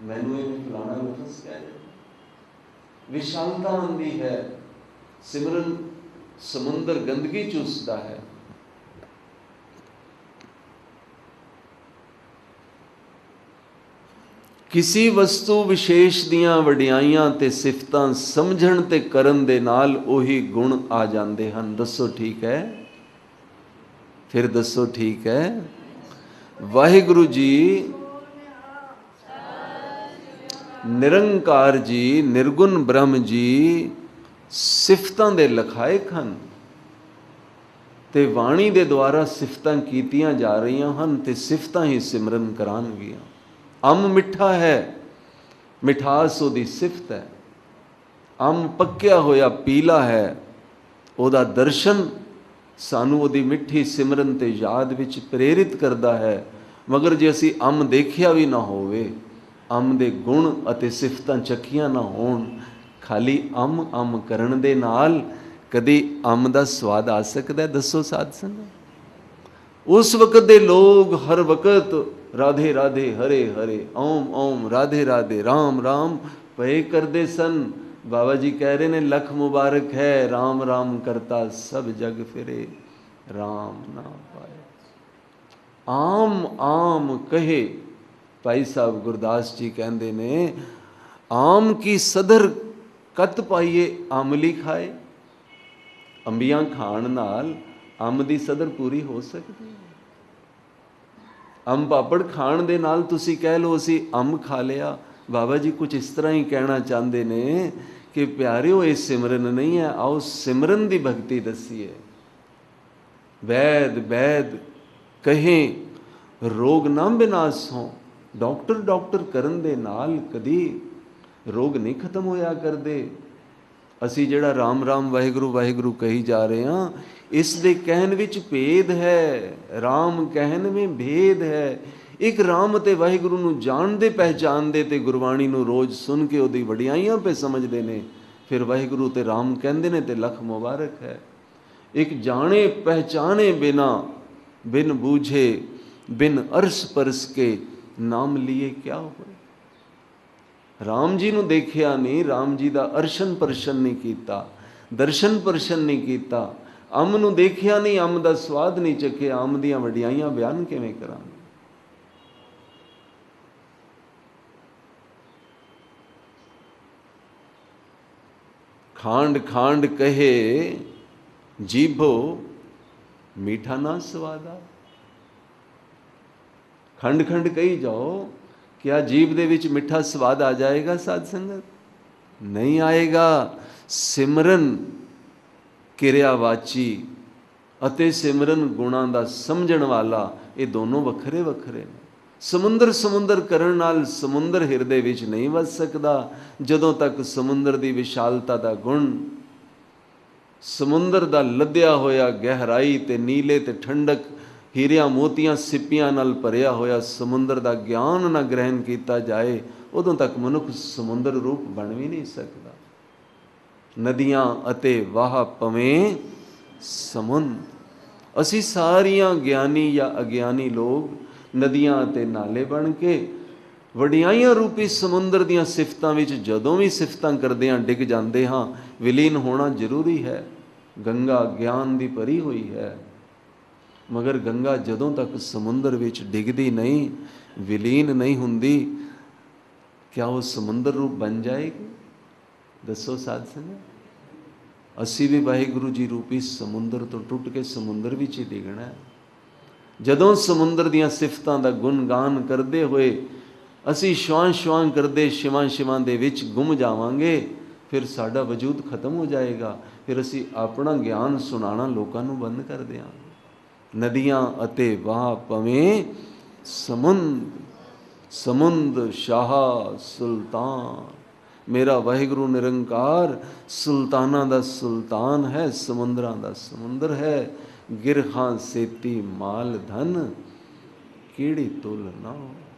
ਮੈਨੂੰ ਇਹ ਫਲਾਣਾ ਲਫ਼ਜ਼ ਕਹਿ ਦਿੱਤਾ। ਵਿਸ਼ਾਲਤਾ ਆਉਂਦੀ ਹੈ। ਸਿਮਰਨ ਸਮੁੰਦਰ ਗੰਦਗੀ ਚੂਸਦਾ ਹੈ। ਕਿਸੇ ਵਸਤੂ ਵਿਸ਼ੇਸ਼ ਦੀਆਂ ਵਡਿਆਈਆਂ ਤੇ ਸਿਫਤਾਂ ਸਮਝਣ ਤੇ ਕਰਨ ਦੇ ਨਾਲ ਉਹੀ ਗੁਣ ਆ ਜਾਂਦੇ ਹਨ। ਦੱਸੋ ਠੀਕ ਹੈ? ਫਿਰ ਦੱਸੋ ਠੀਕ ਹੈ? ਵਾਹਿਗੁਰੂ ਜੀ ਨਿਰੰਕਾਰ ਜੀ, ਨਿਰਗੁਣ ਬ੍ਰਹਮ ਜੀ ਸਿਫਤਾਂ ਦੇ ਲਖਾਇਕ ਹਨ ਤੇ ਬਾਣੀ ਦੇ ਦੁਆਰਾ ਸਿਫਤਾਂ ਕੀਤੀਆਂ ਜਾ ਰਹੀਆਂ ਹਨ ਤੇ ਸਿਫਤਾਂ ਹੀ ਸਿਮਰਨ ਕਰਾਂਗੀਆਂ। ਅੰਬ ਮਿੱਠਾ ਹੈ, ਮਿਠਾਸ ਉਹਦੀ ਸਿਫਤ ਹੈ। ਅੰਬ ਪੱਕਿਆ ਹੋਇਆ ਪੀਲਾ ਹੈ, ਉਹਦਾ ਦਰਸ਼ਨ ਸਾਨੂੰ ਉਹਦੀ ਮਿੱਠੀ ਸਿਮਰਨ ਤੇ ਯਾਦ ਵਿੱਚ ਪ੍ਰੇਰਿਤ ਕਰਦਾ ਹੈ। ਮਗਰ ਜੇ ਅਸੀਂ ਅੰਬ ਦੇਖਿਆ ਵੀ ਨਾ ਹੋਵੇ, ਅੰਬ ਦੇ ਗੁਣ ਅਤੇ ਸਿਫਤਾਂ ਚੱਖੀਆਂ ਨਾ ਹੋਣ, ਖਾਲੀ ਅੰਬ ਕਰਨ ਦੇ ਨਾਲ ਕਦੇ ਅੰਬ ਦਾ ਸਵਾਦ ਆ ਸਕਦਾ? ਦੱਸੋ ਸਾਧ ਸੰਗਤ। ਉਸ ਵਕਤ ਦੇ ਲੋਕ ਹਰ ਵਕਤ ਰਾਧੇ ਰਾਧੇ ਹਰੇ ਹਰੇ, ਓਮ ਓਮ ਰਾਧੇ ਰਾਧੇ ਰਾਮ ਰਾਮ ਪਏ ਕਰਦੇ ਸਨ। ਬਾਬਾ ਜੀ ਕਹਿ ਰਹੇ ਨੇ ਲੱਖ ਮੁਬਾਰਕ ਹੈ, ਰਾਮ ਰਾਮ ਕਰਤਾ ਸਭ ਜਗ ਫਿਰੇ, ਰਾਮ ਨਾ ਪਾਏ। ਆਮ ਆਮ ਕਹੇ, ਭਾਈ ਸਾਹਿਬ ਗੁਰਦਾਸ ਜੀ ਕਹਿੰਦੇ ਨੇ, ਆਮ ਕੀ ਸਦਰ ਕਤ ਪਾਈਏ ਅੰਮਲੀ ਖਾਏ। ਅੰਬੀਆਂ ਖਾਣ ਨਾਲ ਅੰਬ ਦੀ ਸਦਰ ਪੂਰੀ ਹੋ ਸਕਦੀ ਹੈ। ਅੰਬ ਪਾਪੜ ਖਾਣ ਦੇ ਨਾਲ ਤੁਸੀਂ ਕਹਿ ਲਓ ਅਸੀਂ ਅੰਬ ਖਾ ਲਿਆ। ਬਾਬਾ ਜੀ ਕੁਝ ਇਸ ਤਰ੍ਹਾਂ ਹੀ ਕਹਿਣਾ ਚਾਹੁੰਦੇ ਨੇ ਕਿ ਪਿਆਰਿਓ ਇਹ ਸਿਮਰਨ ਨਹੀਂ ਹੈ, ਆਓ ਸਿਮਰਨ ਦੀ ਭਗਤੀ ਦੱਸੀਏ। ਵੈਦ ਵੈਦ ਕਹੇ ਰੋਗ ਨਾ ਬਿਨਾਸ਼ ਹੋ। ਡਾਕਟਰ ਕਰਨ ਦੇ ਨਾਲ ਕਦੀ ਰੋਗ ਨਹੀਂ ਖਤਮ ਹੋਇਆ ਕਰਦੇ। ਅਸੀਂ ਜਿਹੜਾ ਰਾਮ ਰਾਮ ਵਾਹਿਗੁਰੂ ਵਾਹਿਗੁਰੂ ਕਹੀ ਜਾ ਰਹੇ ਹਾਂ, ਇਸ ਦੇ ਕਹਿਣ ਵਿੱਚ ਭੇਦ ਹੈ। ਰਾਮ ਕਹਿਣ ਵਿੱਚ ਭੇਦ ਹੈ। ਇੱਕ ਰਾਮ ਅਤੇ ਵਾਹਿਗੁਰੂ ਨੂੰ ਜਾਣਦੇ ਪਹਿਚਾਨਦੇ ਤੇ ਗੁਰਬਾਣੀ ਨੂੰ ਰੋਜ਼ ਸੁਣ ਕੇ ਉਹਦੀ ਵਡਿਆਈਆਂ ਪੇ ਸਮਝਦੇ ਨੇ, ਫਿਰ ਵਾਹਿਗੁਰੂ ਤੇ ਰਾਮ ਕਹਿੰਦੇ ਨੇ ਤੇ ਲੱਖ ਮੁਬਾਰਕ ਹੈ। ਇੱਕ ਜਾਣੇ ਪਹਿਚਾਨੇ ਬਿਨ ਬੂਝੇ ਬਿਨ ਅਰਸ ਪਰਸ ਕੇ ਨਾਮ ਲਿਏ ਕਿਆ ਹੋਏ। ਰਾਮ ਜੀ ਨੂੰ ਦੇਖਿਆ ਨਹੀਂ, ਰਾਮ ਜੀ ਦਾ ਅਰਸ਼ਨ ਪਰਸ਼ਨ ਨਹੀਂ ਕੀਤਾ, ਦਰਸ਼ਨ ਪਰਸ਼ਨ ਨਹੀਂ ਕੀਤਾ। ਅੰਬ ਨੂੰ ਦੇਖਿਆ ਨਹੀਂ, ਅੰਬ ਦਾ ਸਵਾਦ ਨਹੀਂ ਚੱਖਿਆ, ਅੰਬ ਦੀਆਂ ਵਡਿਆਈਆਂ ਬਿਆਨ ਕਿਵੇਂ ਕਰਾਂਗੇ। खांड खांड कहे जीभो मीठा ना स्वादा। खंड खंड कही जाओ, क्या जीभ दे विच मिठा स्वाद आ जाएगा साध संगत? नहीं आएगा। सिमरन किरियावाची ਅਤੇ ਸਿਮਰਨ ਗੁਣਾਂ ਦਾ ਸਮਝਣ ਵਾਲਾ, ਇਹ ਦੋਨੋਂ ਵੱਖਰੇ ਵੱਖਰੇ ਨੇ। ਸਮੁੰਦਰ ਸਮੁੰਦਰ ਕਰਨ ਨਾਲ ਸਮੁੰਦਰ ਹਿਰਦੇ ਵਿੱਚ ਨਹੀਂ ਵਸ ਸਕਦਾ ਜਦੋਂ ਤੱਕ ਸਮੁੰਦਰ ਦੀ ਵਿਸ਼ਾਲਤਾ ਦਾ ਗੁਣ, ਸਮੁੰਦਰ ਦਾ ਲੱਦਿਆ ਹੋਇਆ ਗਹਿਰਾਈ ਤੇ ਨੀਲੇ ਤੇ ਠੰਡਕ, ਹੀਰਿਆਂ ਮੋਤੀਆਂ ਸਿੱਪੀਆਂ ਨਾਲ ਭਰਿਆ ਹੋਇਆ ਸਮੁੰਦਰ ਦਾ ਗਿਆਨ ਨਾ ਗ੍ਰਹਿਣ ਕੀਤਾ ਜਾਏ, ਉਦੋਂ ਤੱਕ ਮਨੁੱਖ ਸਮੁੰਦਰ ਰੂਪ ਬਣ ਵੀ ਨਹੀਂ ਸਕਦਾ। ਨਦੀਆਂ ਅਤੇ ਵਾਹ ਪਵੇਂ ਸਮੁੰਦ। ਅਸੀਂ ਸਾਰੀਆਂ ਗਿਆਨੀ ਜਾਂ ਅਗਿਆਨੀ ਲੋਕ ਨਦੀਆਂ ਅਤੇ ਨਾਲੇ ਬਣ ਕੇ ਵਡਿਆਈਆਂ ਰੂਪੀ ਸਮੁੰਦਰ ਦੀਆਂ ਸਿਫਤਾਂ ਵਿੱਚ ਜਦੋਂ ਵੀ ਸਿਫਤਾਂ ਕਰਦੇ ਹਾਂ ਡਿੱਗ ਜਾਂਦੇ ਹਾਂ। ਵਿਲੀਨ ਹੋਣਾ ਜ਼ਰੂਰੀ ਹੈ। ਗੰਗਾ ਗਿਆਨ ਦੀ ਭਰੀ ਹੋਈ ਹੈ, ਮਗਰ ਗੰਗਾ ਜਦੋਂ ਤੱਕ ਸਮੁੰਦਰ ਵਿੱਚ ਡਿੱਗਦੀ ਨਹੀਂ, ਵਿਲੀਨ ਨਹੀਂ ਹੁੰਦੀ, ਕਿਆ ਉਹ ਸਮੁੰਦਰ ਰੂਪ ਬਣ ਜਾਏਗੀ? ਦੱਸੋ ਸਾਧ ਸੰਗਤ। ਅਸੀਂ ਵੀ ਵਾਹਿਗੁਰੂ ਜੀ ਰੂਪੀ ਸਮੁੰਦਰ ਤੋਂ ਟੁੱਟ ਕੇ ਸਮੁੰਦਰ ਵਿੱਚ ਹੀ ਡਿੱਗਣਾ ਹੈ। ਜਦੋਂ ਸਮੁੰਦਰ ਦੀਆਂ ਸਿਫਤਾਂ ਦਾ ਗੁਣਗਾਨ ਕਰਦੇ ਹੋਏ ਅਸੀਂ ਸ਼ਵਾਂ ਸ਼ਵਾਂ ਕਰਦੇ ਸ਼ਿਵਾਂ ਸ਼ਿਵਾਂ ਦੇ ਵਿੱਚ ਗੁੰਮ ਜਾਵਾਂਗੇ, ਫਿਰ ਸਾਡਾ ਵਜੂਦ ਖਤਮ ਹੋ ਜਾਏਗਾ। ਫਿਰ ਅਸੀਂ ਆਪਣਾ ਗਿਆਨ ਸੁਣਾਉਣਾ ਲੋਕਾਂ ਨੂੰ ਬੰਦ ਕਰ ਦਿਆਂਗੇ। ਨਦੀਆਂ ਅਤੇ ਵਾਹ ਪਵੇਂ ਸਮੁੰਦ, ਸਮੁੰਦ ਸ਼ਾਹ ਸੁਲਤਾਨ। ਮੇਰਾ ਵਾਹਿਗੁਰੂ ਨਿਰੰਕਾਰ ਸੁਲਤਾਨਾਂ ਦਾ ਸੁਲਤਾਨ ਹੈ, ਸਮੁੰਦਰਾਂ ਦਾ ਸਮੁੰਦਰ ਹੈ। ਗਿਰਖਾਂ ਸੇਤੀ ਮਾਲ ਧਨ ਕਿਹੜੀ ਤੁਲ ਨਾ।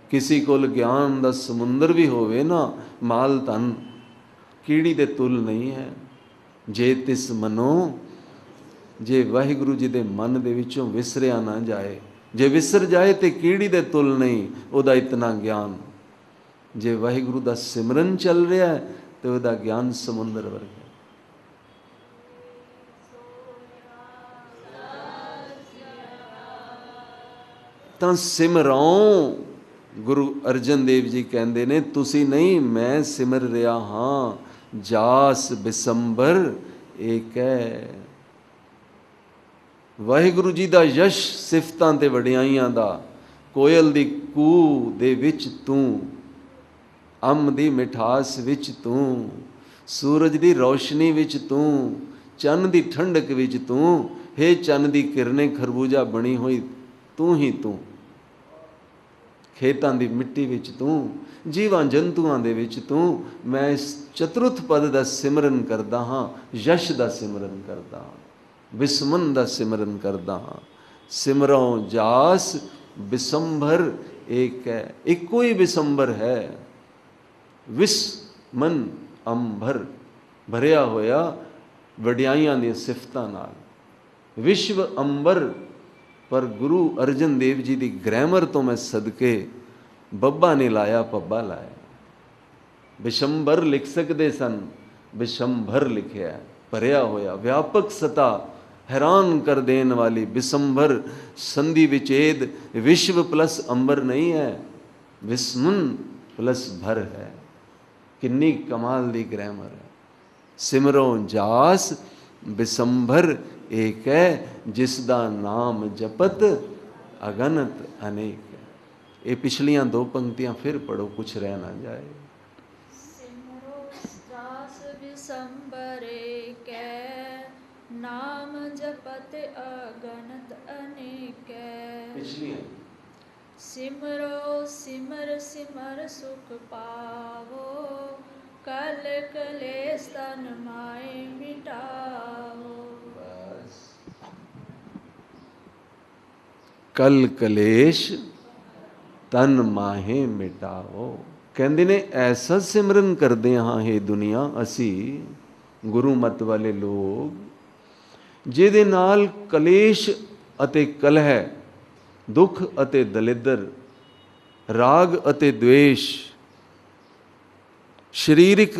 ਕਿਸੇ ਕੋਲ ਗਿਆਨ ਦਾ ਸਮੁੰਦਰ ਵੀ ਹੋਵੇ ਨਾ, ਮਾਲ ਧਨ ਕੀੜੀ ਦੇ ਤੁਲ ਨਹੀਂ ਹੈ। ਜੇ ਤਿਸ ਮਨੋ, ਜੇ ਵਾਹਿਗੁਰੂ ਜੀ ਦੇ ਮਨ ਦੇ ਵਿੱਚੋਂ ਵਿਸਰਿਆ ਨਾ ਜਾਏ, ਜੇ ਵਿਸਰ ਜਾਏ ਤੇ ਕੀੜੀ ਦੇ ਤੁਲ ਨਹੀਂ ਉਹਦਾ ਇਤਨਾ ਗਿਆਨ। ਜੇ ਵਾਹਿਗੁਰੂ ਦਾ ਸਿਮਰਨ ਚੱਲ ਰਿਹਾ ਹੈ ਤੇ ਉਹਦਾ ਗਿਆਨ ਸਮੁੰਦਰ ਵਰਗਾ। ਤਾਂ ਸਿਮਰੋ, ਗੁਰੂ ਅਰਜਨ ਦੇਵ ਜੀ ਕਹਿੰਦੇ ਨੇ, ਤੁਸੀਂ ਨਹੀਂ ਮੈਂ ਸਿਮਰ ਰਿਹਾ ਹਾਂ, ਜਾਸ ਬਿਸੰਬਰ ਏਕੈ। ਵਾਹਿਗੁਰੂ ਜੀ ਦਾ ਯਸ਼ ਸਿਫਤਾਂ ਤੇ ਵਡਿਆਈਆਂ ਦਾ, ਕੋਇਲ ਦੀ ਕੂ ਦੇ ਵਿੱਚ ਤੂੰ, ਅੰਬ ਦੀ ਮਿਠਾਸ ਵਿੱਚ ਤੂੰ, ਸੂਰਜ ਦੀ ਰੌਸ਼ਨੀ ਵਿੱਚ ਤੂੰ, ਚੰਨ ਦੀ ਠੰਡਕ ਵਿੱਚ ਤੂੰ, ਹੇ ਚੰਨ ਦੀ ਕਿਰਨੇ ਖਰਬੂਜਾ ਬਣੀ ਹੋਈ ਤੂੰ ਹੀ ਤੂੰ, ਖੇਤਾਂ ਦੀ ਮਿੱਟੀ ਵਿੱਚ ਤੂੰ, ਜੀਵਾਂ ਜੰਤੂਆਂ ਦੇ ਵਿੱਚ ਤੂੰ। ਮੈਂ ਇਸ ਚਤੁਰਥ ਪਦ ਦਾ ਸਿਮਰਨ ਕਰਦਾ ਹਾਂ, ਯਸ਼ ਦਾ ਸਿਮਰਨ ਕਰਦਾ ਹਾਂ, ਬਿਸਮਨ ਦਾ ਸਿਮਰਨ ਕਰਦਾ ਹਾਂ। ਸਿਮਰੋਂ ਜਾਸ ਬਿਸੰਭਰ ਏਕ ਹੈ, ਇੱਕੋ ਹੀ ਬਿਸੰਭਰ ਹੈ। ਵਿਸ ਮਨ ਅੰਬਰ, ਭਰਿਆ ਹੋਇਆ ਵਡਿਆਈਆਂ ਦੀਆਂ ਸਿਫਤਾਂ ਨਾਲ। ਵਿਸ਼ਵ ਅੰਬਰ, ਪਰ ਗੁਰੂ ਅਰਜਨ ਦੇਵ ਜੀ ਦੀ ਗ੍ਰੈਮਰ ਤੋਂ ਮੈਂ ਸਦਕੇ ਬੱਬਾ ਨੇ ਲਾਇਆ, ਪੱਬਾ ਲਾਇਆ। ਬਿਸ਼ੰਬਰ ਲਿਖ ਸਕਦੇ ਸਨ, ਬਿਸ਼ੰਭਰ ਲਿਖਿਆ, ਭਰਿਆ ਹੋਇਆ, ਵਿਆਪਕ ਸਤਾ, ਹੈਰਾਨ ਕਰ ਦੇਣ ਵਾਲੀ। ਬਿਸੰਭਰ ਸੰਧੀ ਵਿਚੇਦ, ਵਿਸ਼ਵ ਪਲਸ ਅੰਬਰ ਨਹੀਂ ਹੈ, ਵਿਸਮਨ ਪਲਸ ਭਰ ਹੈ। ਕਿੰਨੀ ਕਮਾਲ ਦੀ ਗ੍ਰੈਮਰ ਹੈ। ਸਿਮਰੋਂ ਜਾਸ ਬਿਸੰਭਰ ਏਕ ਹੈ, ਜਿਸ ਦਾ ਨਾਮ ਜਪਤ ਅਗਨਤ ਅਨੇਕ ਹੈ। ਇਹ ਪਿਛਲੀਆਂ ਦੋ ਪੰਕਤੀਆਂ ਫਿਰ ਪੜੋ, ਕੁਛ ਰਹਿ ਨਾ ਜਾਏ। ਸਿਮਰੋ ਜਾਸ ਬਿਸੰਬਰ ਏਕੈ, ਨਾਮ ਜਪਤ ਅਗਨਤ ਅਨੇਕੈ। ਪਿਛਲੀਆਂ ਸਿਮਰੋ ਸਿਮਰ ਸਿਮਰ ਸੁਖ ਪਾਵੋ, ਕਲ ਕਲੇਸ਼ ਤਨ ਮਾਏ ਮਿਟਾਵੋ। ਕਲ ਕਲੇਸ਼ ਤਨ ਮਾਹੇ ਮਿਟਾਓ। ਕਹਿੰਦੇ ਨੇ ਐਸਾ ਸਿਮਰਨ ਕਰਦੇ ਹਾਂ ਇਹ ਦੁਨੀਆ, ਅਸੀਂ ਗੁਰੂ ਮਤ ਵਾਲੇ ਲੋਕ, ਜਿਹਦੇ ਨਾਲ ਕਲੇਸ਼ ਅਤੇ ਕਲਹ, ਦੁੱਖ ਅਤੇ ਦਲਿੱਦਰ, ਰਾਗ ਅਤੇ ਦਵੇਸ਼, ਸਰੀਰਿਕ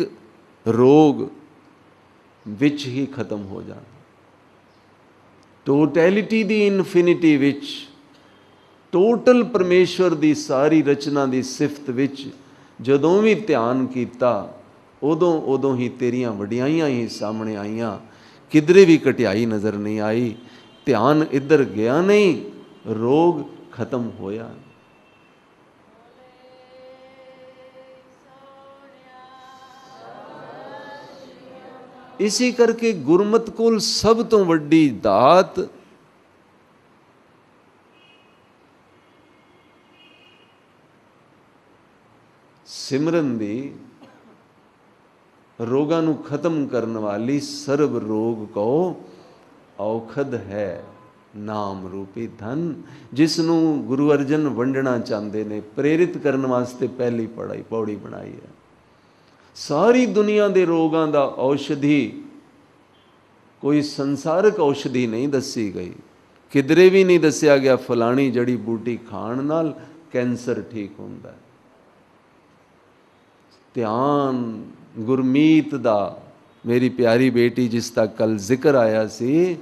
ਰੋਗ ਵਿੱਚ ਹੀ ਖਤਮ ਹੋ ਜਾਣ। ਟੋਟੈਲਿਟੀ ਦੀ ਇਨਫਿਨਿਟੀ ਵਿੱਚ, ਟੋਟਲ ਪਰਮੇਸ਼ਵਰ ਦੀ ਸਾਰੀ ਰਚਨਾ ਦੀ ਸਿਫਤ ਵਿੱਚ ਜਦੋਂ ਵੀ ਧਿਆਨ ਕੀਤਾ, ਉਦੋਂ ਉਦੋਂ ਹੀ ਤੇਰੀਆਂ ਵਡਿਆਈਆਂ ਹੀ ਸਾਹਮਣੇ ਆਈਆਂ, ਕਿਧਰੇ ਵੀ ਘਟਿਆਈ ਨਜ਼ਰ ਨਹੀਂ ਆਈ। ਧਿਆਨ ਇੱਧਰ ਗਿਆ ਨਹੀਂ, ਰੋਗ ਖਤਮ ਹੋਇਆ। ਇਸੇ ਕਰਕੇ ਗੁਰਮਤ ਕੋਲ ਸਭ ਤੋਂ ਵੱਡੀ ਦਾਤ ਸਿਮਰਨ ਦੀ, ਰੋਗਾਂ ਨੂੰ ਖਤਮ ਕਰਨ ਵਾਲੀ ਸਰਬ ਰੋਗ ਕੋ ਔਖਦ ਹੈ ਨਾਮ ਰੂਪੀ ਧਨ, ਜਿਸ ਨੂੰ ਗੁਰੂ ਅਰਜਨ ਵੰਡਣਾ ਚਾਹੁੰਦੇ ਨੇ, ਪ੍ਰੇਰਿਤ ਕਰਨ ਵਾਸਤੇ ਪਹਿਲੀ ਪੌੜੀ ਬਣਾਈ ਹੈ। ਸਾਰੀ ਦੁਨੀਆ ਦੇ ਰੋਗਾਂ ਦਾ ਔਸ਼ਧੀ ਕੋਈ ਸੰਸਾਰਕ ਔਸ਼ਧੀ ਨਹੀਂ ਦੱਸੀ ਗਈ, ਕਿਧਰੇ ਵੀ ਨਹੀਂ ਦੱਸਿਆ ਗਿਆ ਫਲਾਣੀ ਜੜੀ ਬੂਟੀ ਖਾਣ ਨਾਲ ਕੈਂਸਰ ਠੀਕ ਹੁੰਦਾ। ਧਿਆਨ ਗੁਰਮੀਤ ਦਾ, ਮੇਰੀ ਪਿਆਰੀ ਬੇਟੀ ਜਿਸ ਦਾ ਕੱਲ ਜ਼ਿਕਰ ਆਇਆ ਸੀ,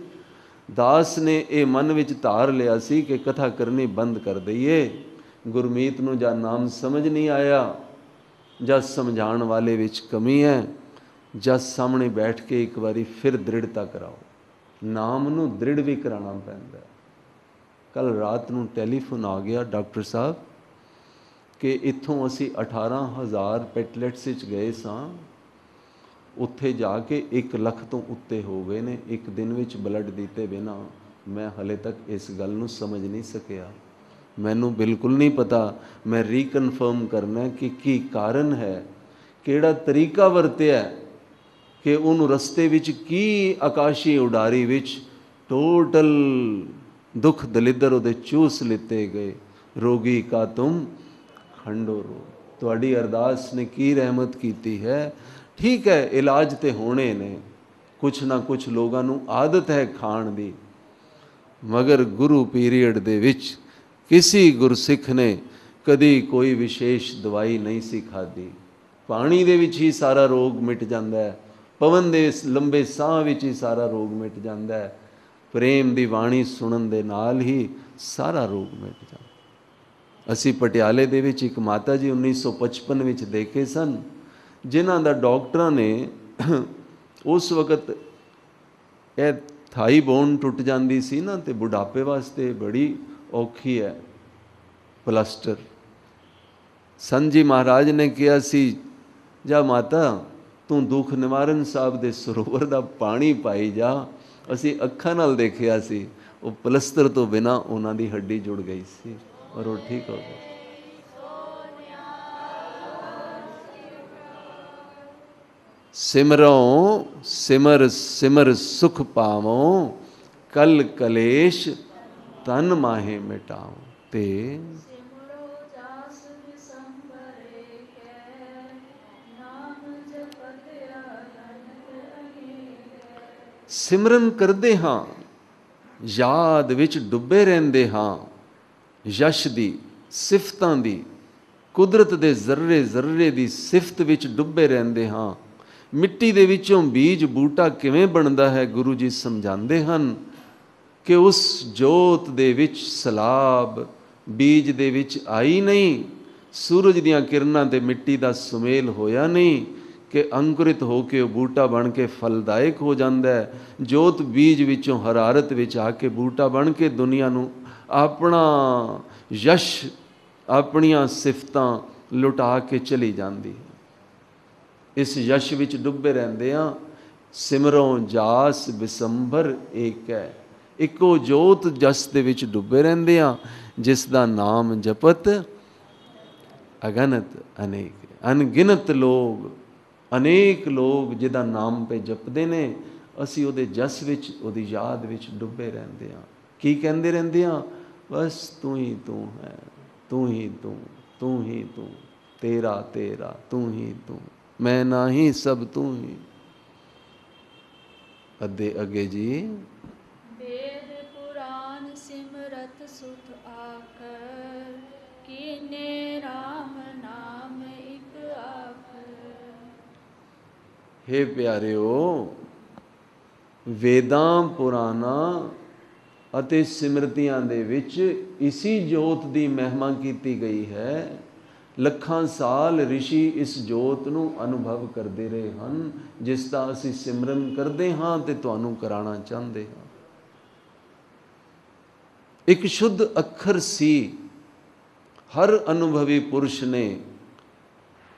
ਦਾਸ ਨੇ ਇਹ ਮਨ ਵਿੱਚ ਧਾਰ ਲਿਆ ਸੀ ਕਿ ਕਥਾ ਕਰਨੀ ਬੰਦ ਕਰ ਦਈਏ। ਗੁਰਮੀਤ ਨੂੰ ਜਾਂ ਨਾਮ ਸਮਝ ਨਹੀਂ ਆਇਆ, ਜਾਂ ਸਮਝਾਉਣ ਵਾਲੇ ਵਿੱਚ ਕਮੀ ਹੈ, ਜਾਂ ਸਾਹਮਣੇ ਬੈਠ ਕੇ ਇੱਕ ਵਾਰੀ ਫਿਰ ਦ੍ਰਿੜਤਾ ਕਰਾਓ। ਨਾਮ ਨੂੰ ਦ੍ਰਿੜ ਵੀ ਕਰਾਉਣਾ ਪੈਂਦਾ। ਕੱਲ ਰਾਤ ਨੂੰ ਟੈਲੀਫੋਨ ਆ ਗਿਆ ਡਾਕਟਰ ਸਾਹਿਬ ਕਿ ਇੱਥੋਂ ਅਸੀਂ 18,000 ਪੈਟਲੈਟਸ ਵਿੱਚ ਗਏ ਸਾਂ, ਉੱਥੇ ਜਾ ਕੇ 1 ਲੱਖ ਤੋਂ ਉੱਤੇ ਹੋ ਗਏ ਨੇ ਇੱਕ ਦਿਨ ਵਿੱਚ ਬਲੱਡ ਦਿੱਤੇ ਬਿਨਾਂ। ਮੈਂ ਹਲੇ ਤੱਕ ਇਸ ਗੱਲ ਨੂੰ ਸਮਝ ਨਹੀਂ ਸਕਿਆ, ਮੈਨੂੰ ਬਿਲਕੁਲ ਨਹੀਂ ਪਤਾ। ਮੈਂ ਰੀਕਨਫਰਮ ਕਰਨਾ ਕਿ ਕੀ ਕਾਰਨ ਹੈ, ਕਿਹੜਾ ਤਰੀਕਾ ਵਰਤਿਆ ਕਿ ਉਹਨੂੰ ਰਸਤੇ ਵਿੱਚ ਕੀ ਆਕਾਸ਼ੀ ਉਡਾਰੀ ਵਿੱਚ ਟੋਟਲ ਦੁੱਖ ਦਲਿੱਦਰ ਉਹਦੇ ਚੂਸ ਲਿੱਤੇ ਗਏ। ਰੋਗੀ ਕਾ ਤੁਮ ਖੰਡੋ ਰੋ, ਤੁਹਾਡੀ ਅਰਦਾਸ ਨੇ ਕੀ ਰਹਿਮਤ ਕੀਤੀ ਹੈ। ਠੀਕ ਹੈ, ਇਲਾਜ ਤੇ ਹੋਣੇ ਨੇ, ਕੁਛ ਨਾ ਕੁਛ ਲੋਕਾਂ ਨੂੰ ਆਦਤ ਹੈ ਖਾਣ ਦੀ, ਮਗਰ ਗੁਰੂ ਪੀਰੀਅਡ ਦੇ ਵਿੱਚ ਕਿਸੇ ਗੁਰਸਿੱਖ ਨੇ ਕਦੀ ਕੋਈ ਵਿਸ਼ੇਸ਼ ਦਵਾਈ ਨਹੀਂ ਸੀ ਖਾਧੀ। ਪਾਣੀ ਦੇ ਵਿੱਚ ਹੀ ਸਾਰਾ ਰੋਗ ਮਿਟ ਜਾਂਦਾ ਹੈ, ਪਵਨ ਦੇ ਲੰਬੇ ਸਾਹ ਵਿੱਚ ਹੀ ਸਾਰਾ ਰੋਗ ਮਿਟ ਜਾਂਦਾ ਹੈ, ਪ੍ਰੇਮ ਦੀ ਬਾਣੀ ਸੁਣਨ ਦੇ ਨਾਲ ਹੀ ਸਾਰਾ ਰੋਗ ਮਿਟ ਜਾਂਦਾ। ਅਸੀਂ ਪਟਿਆਲੇ ਦੇ ਵਿੱਚ ਇੱਕ ਮਾਤਾ ਜੀ 1955 ਵਿੱਚ ਦੇਖੇ ਸਨ, ਜਿਨ੍ਹਾਂ ਦਾ ਡਾਕਟਰਾਂ ਨੇ ਉਸ ਵਕਤ ਇਹ ਥਾਈ ਬੋਨ ਟੁੱਟ ਜਾਂਦੀ ਸੀ ਨਾ, ਤੇ ਬੁਢਾਪੇ ਵਾਸਤੇ ਬੜੀ ਔਖੀ ਹੈ ਪਲਸਟਰ। ਸੰਤ ਜੀ ਮਹਾਰਾਜ ਨੇ ਕਿਹਾ ਸੀ, ਜਾ ਮਾਤਾ ਤੂੰ ਦੁੱਖ ਨਿਵਾਰਨ ਸਾਹਿਬ ਦੇ ਸਰੋਵਰ ਦਾ ਪਾਣੀ ਪਾਈ ਜਾ। ਅਸੀਂ ਅੱਖਾਂ ਨਾਲ ਦੇਖਿਆ ਸੀ, ਉਹ ਪਲਸਤਰ ਤੋਂ ਬਿਨਾਂ ਉਹਨਾਂ ਦੀ ਹੱਡੀ ਜੁੜ ਗਈ ਸੀ ਔਰ ਉਹ ਠੀਕ ਹੋ ਗਏ। ਸਿਮਰੋਂ ਸਿਮਰ ਸਿਮਰ ਸੁਖ ਪਾਵੋਂ, ਕਲ ਕਲੇਸ਼ ਤਨ ਮਾਹੇ ਮਿਟਾਓ। ਤੇ ਸਿਮਰਨ ਕਰਦੇ ਹਾਂ, ਯਾਦ ਵਿੱਚ ਡੁੱਬੇ ਰਹਿੰਦੇ ਹਾਂ, ਯਸ਼ ਦੀ, ਸਿਫਤਾਂ ਦੀ, ਕੁਦਰਤ ਦੇ ਜ਼ਰਰੇ ਜ਼ਰਰੇ ਦੀ ਸਿਫਤ ਵਿੱਚ ਡੁੱਬੇ ਰਹਿੰਦੇ ਹਾਂ। ਮਿੱਟੀ ਦੇ ਵਿੱਚੋਂ ਬੀਜ ਬੂਟਾ ਕਿਵੇਂ ਬਣਦਾ ਹੈ, ਗੁਰੂ ਜੀ ਸਮਝਾਉਂਦੇ ਹਨ ਕਿ ਉਸ ਜੋਤ ਦੇ ਵਿੱਚ ਸਲਾਬ ਬੀਜ ਦੇ ਵਿੱਚ ਆਈ ਨਹੀਂ, ਸੂਰਜ ਦੀਆਂ ਕਿਰਨਾਂ ਤੇ ਮਿੱਟੀ ਦਾ ਸੁਮੇਲ ਹੋਇਆ ਨਹੀਂ ਕਿ ਅੰਕੁਰਿਤ ਹੋ ਕੇ ਉਹ ਬੂਟਾ ਬਣ ਕੇ ਫਲਦਾਇਕ ਹੋ ਜਾਂਦਾ ਹੈ। ਜੋਤ ਬੀਜ ਵਿੱਚੋਂ ਹਰਾਰਤ ਵਿੱਚ ਆ ਕੇ ਬੂਟਾ ਬਣ ਕੇ ਦੁਨੀਆ ਨੂੰ ਆਪਣਾ ਯਸ਼, ਆਪਣੀਆਂ ਸਿਫਤਾਂ ਲੁਟਾ ਕੇ ਚਲੀ ਜਾਂਦੀ ਹੈ। ਇਸ ਯਸ਼ ਵਿੱਚ ਡੁੱਬੇ ਰਹਿੰਦੇ ਹਾਂ। ਸਿਮਰੋਂ ਜਾਸ ਬਿਸੰਭਰ ਏਕ ਹੈ, ਇੱਕੋ ਜੋਤ ਜਸ ਦੇ ਵਿੱਚ ਡੁੱਬੇ ਰਹਿੰਦੇ ਹਾਂ, ਜਿਸ ਦਾ ਨਾਮ ਜਪਤ ਅਗਨਤ ਅਨੇਕ, ਅਣਗਿਣਤ ਲੋਕ, ਅਨੇਕ ਲੋਕ ਜਿਹਦਾ ਨਾਮ ਪੇ ਜਪਦੇ ਨੇ, ਅਸੀਂ ਉਹਦੇ ਜਸ ਵਿੱਚ, ਉਹਦੀ ਯਾਦ ਵਿੱਚ ਡੁੱਬੇ ਰਹਿੰਦੇ ਹਾਂ। ਕੀ ਕਹਿੰਦੇ ਰਹਿੰਦੇ ਹਾਂ? ਬਸ ਤੂੰ ਹੀ ਤੂੰ ਹੈ, ਤੂੰ ਹੀ ਤੂੰ, ਤੂੰ ਹੀ ਤੂੰ, ਤੇਰਾ ਤੇਰਾ, ਤੂੰ ਹੀ ਤੂੰ, ਮੈਂ ਨਹੀਂ ਸਭ ਤੂੰ ਹੀ। ਅੱਧੇ ਅੱਗੇ ਜੀ, वेद पुराण सिमरत सुख आकर, कीने राम नाम एक आखर। हे ਪਿਆਰਿਓ, ਵੇਦਾਂ ਪੁਰਾਣਾਂ ਅਤੇ ਸਿਮਰਤੀਆਂ ਦੇ ਵਿੱਚ ਇਸੀ ਜੋਤ ਦੀ ਮਹਿਮਾ ਕੀਤੀ ਗਈ ਹੈ ਲੱਖਾਂ ਸਾਲ ਰਿਸ਼ੀ ਇਸ ਜੋਤ ਨੂੰ ਅਨੁਭਵ ਕਰਦੇ ਰਹੇ ਹਨ, ਜਿਸ ਦਾ ਅਸੀਂ ਸਿਮਰਨ ਕਰਦੇ ਹਾਂ ਤੇ ਤੁਹਾਨੂੰ ਕਰਾਉਣਾ ਚਾਹੁੰਦੇ ਹਾਂ। ਇੱਕ ਸ਼ੁੱਧ ਅੱਖਰ ਸੀ। ਹਰ ਅਨੁਭਵੀ ਪੁਰਸ਼ ਨੇ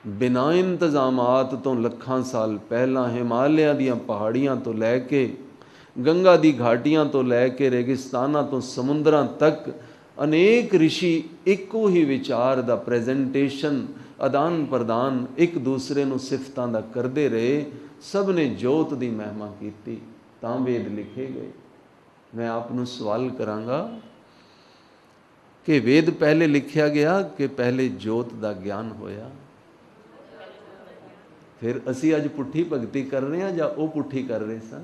ਬਿਨਾਂ ਇੰਤਜ਼ਾਮਾਤ ਤੋਂ ਲੱਖਾਂ ਸਾਲ ਪਹਿਲਾਂ ਹਿਮਾਲਿਆ ਦੀਆਂ ਪਹਾੜੀਆਂ ਤੋਂ ਲੈ ਕੇ ਗੰਗਾ ਦੀ ਘਾਟੀਆਂ ਤੋਂ ਲੈ ਕੇ ਰੇਗਿਸਤਾਨਾਂ ਤੋਂ ਸਮੁੰਦਰਾਂ ਤੱਕ ਅਨੇਕ ਰਿਸ਼ੀ ਇੱਕੋ ਹੀ ਵਿਚਾਰ ਦਾ ਪ੍ਰੈਜੈਂਟੇਸ਼ਨ, ਆਦਾਨ ਪ੍ਰਦਾਨ, ਇੱਕ ਦੂਸਰੇ ਨੂੰ ਸਿਫਤਾਂ ਦਾ ਕਰਦੇ ਰਹੇ। ਸਭ ਨੇ ਜੋਤ ਦੀ ਮਹਿਮਾ ਕੀਤੀ, ਤਾਂ ਵੇਦ ਲਿਖੇ ਗਏ। ਮੈਂ ਆਪ ਨੂੰ ਸਵਾਲ ਕਰਾਂਗਾ ਕਿ ਵੇਦ ਪਹਿਲੇ ਲਿਖਿਆ ਗਿਆ ਕਿ ਪਹਿਲੇ ਜੋਤ ਦਾ ਗਿਆਨ ਹੋਇਆ? ਫਿਰ ਅਸੀਂ ਅੱਜ ਪੁੱਠੀ ਭਗਤੀ ਕਰ ਰਹੇ ਹਾਂ ਜਾਂ ਉਹ ਪੁੱਠੀ ਕਰ ਰਹੇ ਸਨ?